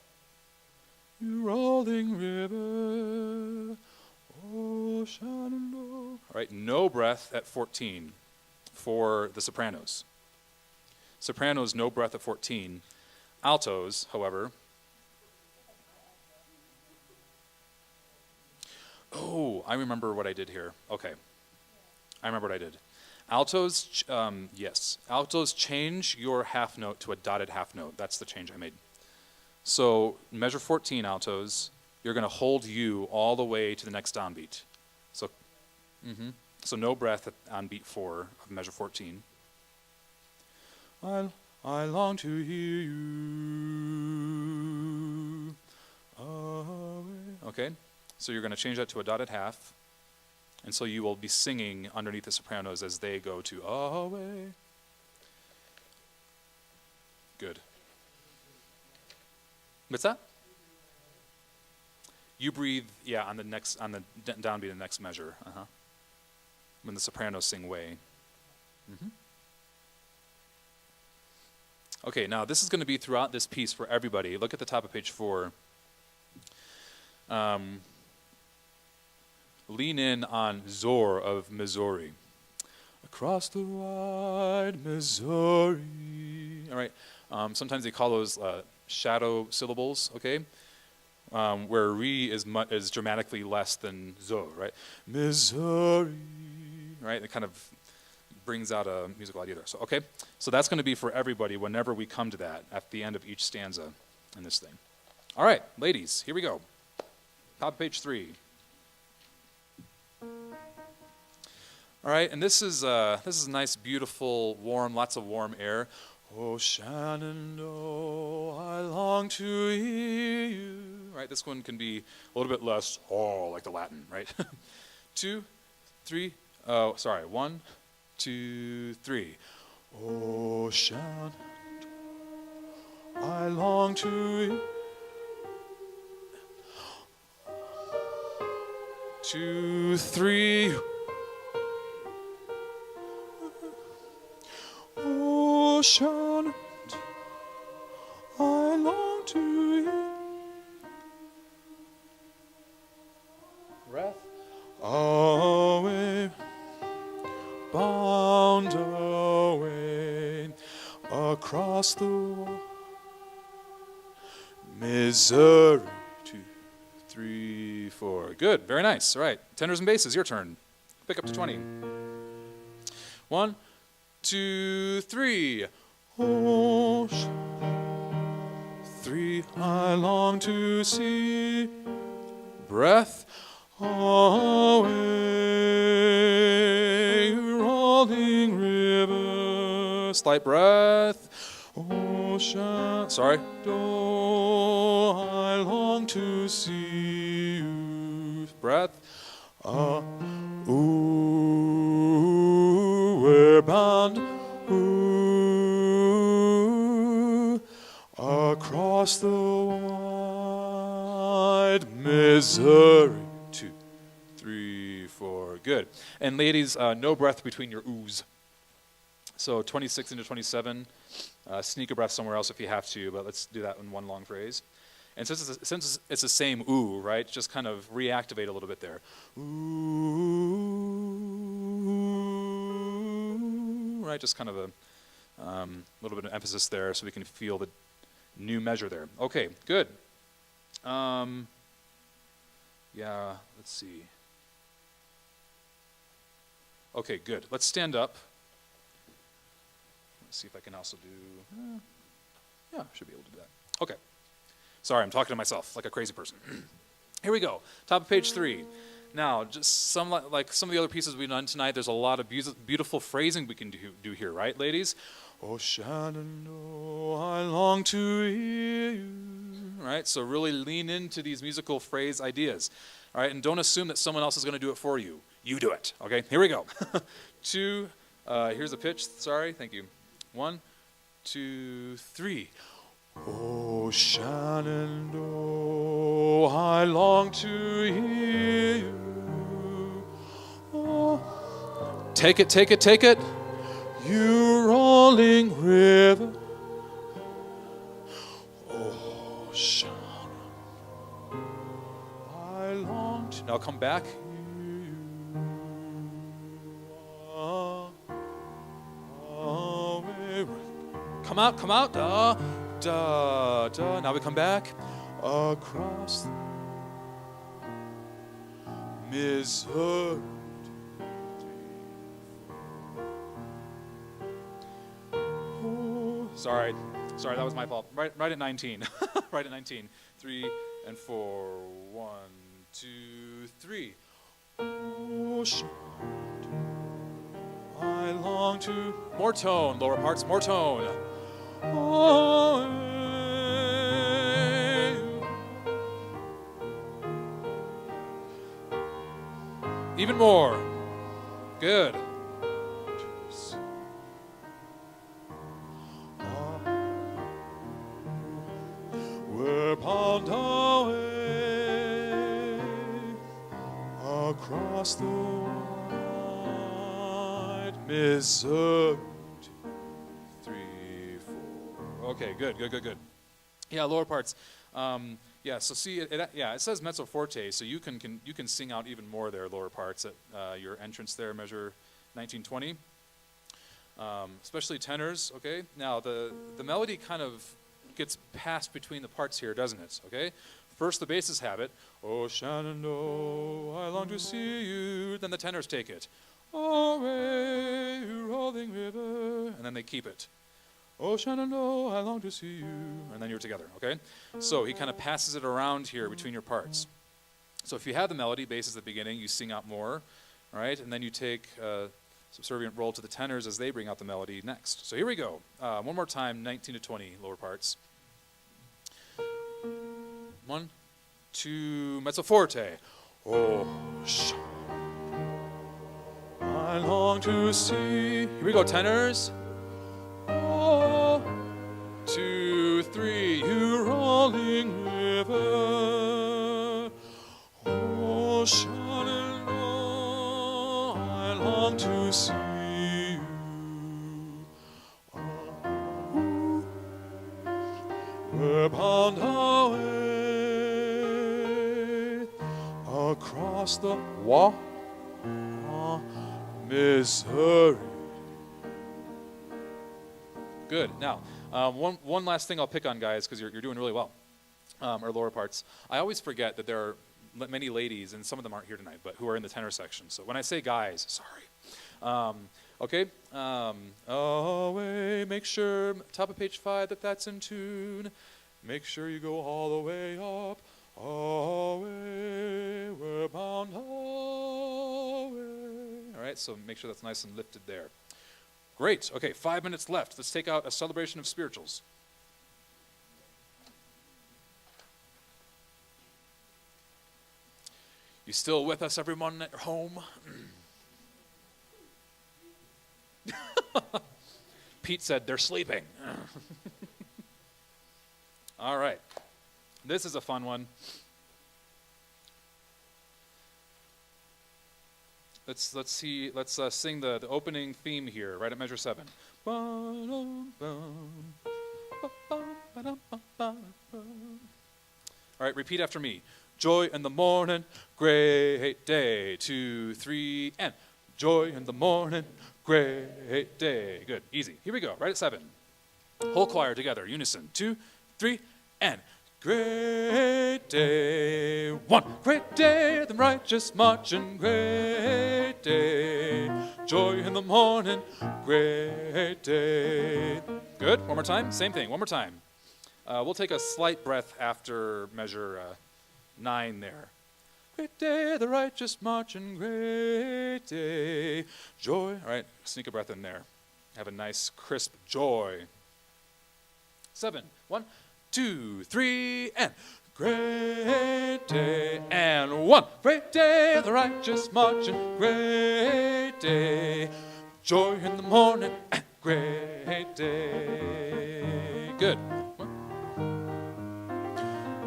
You rolling river. Oh, Shenandoah. All right, no breath at 14 for the sopranos. Sopranos, no breath at 14. Altos, however. Oh, I remember what I did here. Okay, I remember what I did. Altos, yes. Altos, change your half note to a dotted half note. That's the change I made. So measure 14, altos. You're going to hold you all the way to the next downbeat. So, so no breath on beat 4 of measure 14. I long to hear you. Okay, so you're going to change that to a dotted half. And so you will be singing underneath the sopranos as they go to away. Good. What's that? You breathe, yeah, on the downbeat, the next measure. When the sopranos sing way. Okay, now this is going to be throughout this piece for everybody. Look at the top of page 4. Lean in on Zor of Missouri. Across the wide Missouri. All right. Sometimes they call those shadow syllables. Okay. Where re is dramatically less than zo, right? Missouri, right? It kind of brings out a musical idea there. So, okay, so that's going to be for everybody whenever we come to that at the end of each stanza in this thing. All right, ladies, here we go. Top of page 3. All right, and this is nice, beautiful, warm, lots of warm air. Oh, Shenandoah, I long to hear you. Right, this one can be a little bit less, like the Latin, right? 2, 3, 1, 2, 3. Oh, Shenandoah, I long to hear. 2, 3. Oh, Shenandoah, I long to hear. Breath. Away, bound away, across the wall. Missouri. 2, 3, 4. Good, very nice. All right, tenors and basses, your turn. Pick up to 20. 1, 2, 3. Oh, 3. I long to see. Breath. Away, rolling river. Slight breath. Ocean. Sorry. Oh, I long to see you. Breath. Ooh. we're bound ooh, across the wide Missouri. 2, 3, 4. Good. And ladies, no breath between your oohs. So 26 into 27. Sneak a breath somewhere else if you have to, but let's do that in one long phrase. And since it's the same ooh, right, just kind of reactivate a little bit there. Ooh, right, just kind of a little bit of emphasis there so we can feel the new measure there. Okay, good. Yeah, let's see. Okay, good. Let's stand up. Let's see if I can also do, yeah, should be able to do that. Okay. Sorry, I'm talking to myself like a crazy person. Here we go. Top of page 3. Now, just some of the other pieces we've done tonight, there's a lot of beautiful phrasing we can do here, right, ladies? Oh, Shenandoah, I long to hear you. Right? So really lean into these musical phrase ideas. All right? And don't assume that someone else is going to do it for you. You do it. Okay? Here we go. 2, here's a pitch. Sorry. Thank you. 1, 2, 3. Oh, Shenandoah, I long to hear you. Oh. Take it, take it, take it. You rolling river. Oh, Shenandoah, I long to. Now come back. Come out, come out. Da, da. Now we come back. Across Missouri. Oh, sorry, that was my fault. Right at 19. Right at 19. 3 and 4. 1, 2, 3. Oh, I long to. More tone, lower parts, more tone. Oh, even more. Good. We're bound away across the wide Missouri. 2, 3, 4. Okay, good. Yeah, lower parts. Yeah, so see, it says mezzo forte, so you can sing out even more there, lower parts at your entrance there, measure 1920. Especially tenors, okay? Now, the melody kind of gets passed between the parts here, doesn't it, okay? First, the basses have it. Oh, Shenandoah, I long to see you. Then the tenors take it. Away, rolling river. And then they keep it. Oh, Shenandoah, I long to see you. And then you're together, okay? So he kind of passes it around here between your parts. So if you have the melody, basses at the beginning, you sing out more, all right? And then you take subservient role to the tenors as they bring out the melody next. So here we go. One more time, 19 to 20, lower parts. 1, 2, mezzo forte. Oh, I long to see. Here we go, tenors. Oh, 2, 3, you rolling river. Oh, Shenandoah, I long to see you. Oh, we're bound away across the Missouri. Good. Now, one last thing I'll pick on, guys, because you're doing really well, our lower parts. I always forget that there are many ladies, and some of them aren't here tonight, but who are in the tenor section. So when I say guys, sorry. Okay. Away, make sure, top of page 5, that's in tune. Make sure you go all the way up. Away, we're bound away. All right, so make sure that's nice and lifted there. Great. Okay, 5 minutes left. Let's take out a celebration of spirituals. You still with us, everyone at home? Pete said they're sleeping. All right. This is a fun one. Let's sing the opening theme here, right at measure 7. All right, repeat after me. Joy in the morning, great day. 2, 3, and joy in the morning, great day. Good, easy. Here we go, right at 7. Whole choir together, unison. 2, 3, and great day. 1, great day, the righteous marching, great day. Joy in the morning, great day. Good, one more time, same thing, one more time. We'll take a slight breath after measure 9 there. Great day, the righteous marching, great day. Joy, all right, sneak a breath in there. Have a nice crisp joy. 7, 1, 2, 3, and great day. And 1, great day, the righteous marching, great day. Joy in the morning, and great day. Good.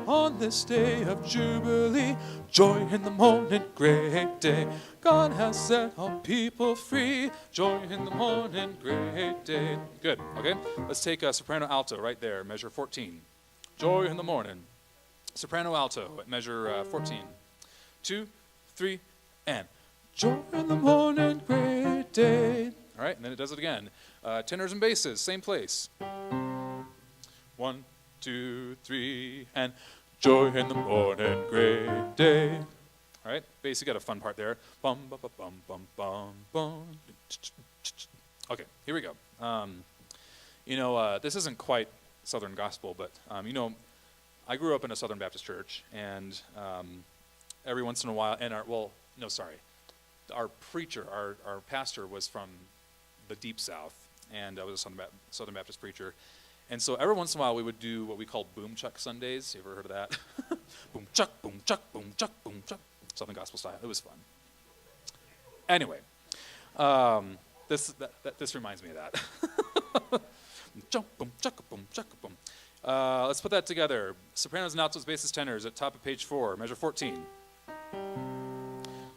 On this day of Jubilee, joy in the morning, great day. God has set all people free. Joy in the morning, great day. Good, okay? Let's take a Soprano Alto right there, measure 14. Joy in the morning. Soprano Alto at measure 14. 2, 3, and joy in the morning, great day. All right, and then it does it again. Tenors and basses, same place. 1, 2, 3, and joy in the morning, great day. All right, bass, you got a fun part there. Bum, bum, bum, bum, bum, bum, bum. Okay, here we go. This isn't quite Southern gospel, but I grew up in a Southern Baptist church, and every once in a while, our preacher, our pastor was from the Deep South, and I was a Southern Baptist preacher. And so every once in a while we would do what we called boom chuck Sundays. You ever heard of that? Boom chuck, boom chuck, boom chuck, boom chuck. Southern gospel style. It was fun. Anyway, this reminds me of that. Boom chuck, boom chuck, boom. Let's put that together. Sopranos and Altos, basses, tenors at top of page 4, measure 14.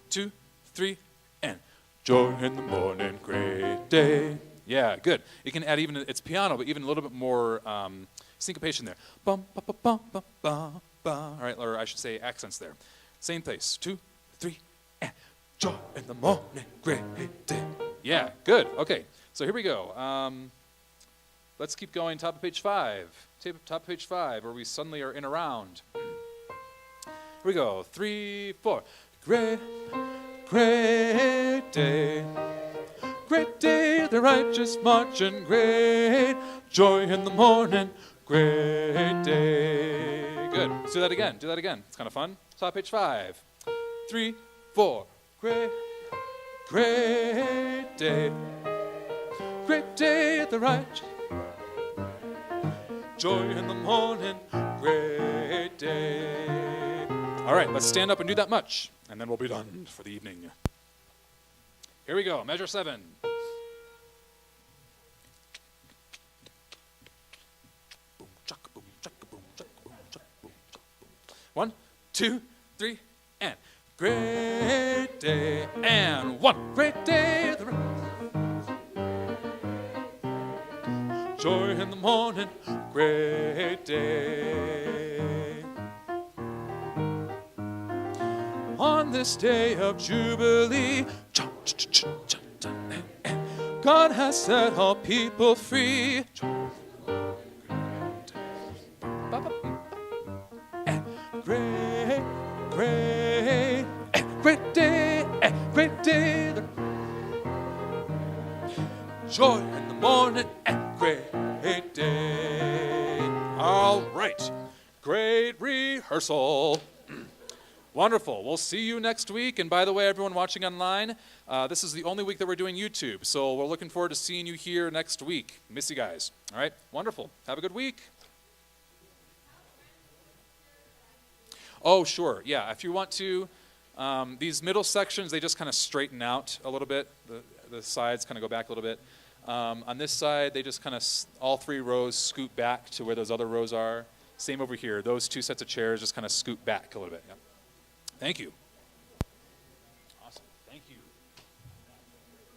2, 3, and joy in the morning, great day. Yeah, good. You can add it's piano, but even a little bit more syncopation there. Bum, ba, ba, bum, ba, ba, ba. All right, or I should say accents there. Same place. 2, 3, and joy in the morning, great day. Yeah, good. Okay, so here we go. Let's keep going. Top of page 5. Top of page 5, where we suddenly are in a round. Here we go. 3, 4. Great day. Great day, the righteous marching, great joy in the morning, great day. Good. Let's do that again. It's kind of fun. Top page 5. 3, 4. Great day. Great day, the righteous. Joy in the morning, great day. All right, let's stand up and do that much, and then we'll be done for the evening. Here we go, measure 7. Boom, chuck, boom, chuck, boom, chuck, boom, chuck, boom, chuck, boom. 1, 2, 3, and great day, and 1, great day. Joy in the morning, great day. On this day of Jubilee, God has set all people free. And great day, great day. Joy in the morning and great day. All right, great rehearsal. Wonderful. We'll see you next week. And by the way, everyone watching online, this is the only week that we're doing YouTube. So we're looking forward to seeing you here next week. Miss you guys. All right? Wonderful. Have a good week. Oh, sure. Yeah, if you want to, these middle sections, they just kind of straighten out a little bit. The sides kind of go back a little bit. On this side, they just kind of, all 3 rows scoot back to where those other rows are. Same over here. Those 2 sets of chairs just kind of scoot back a little bit. Yeah. Thank you.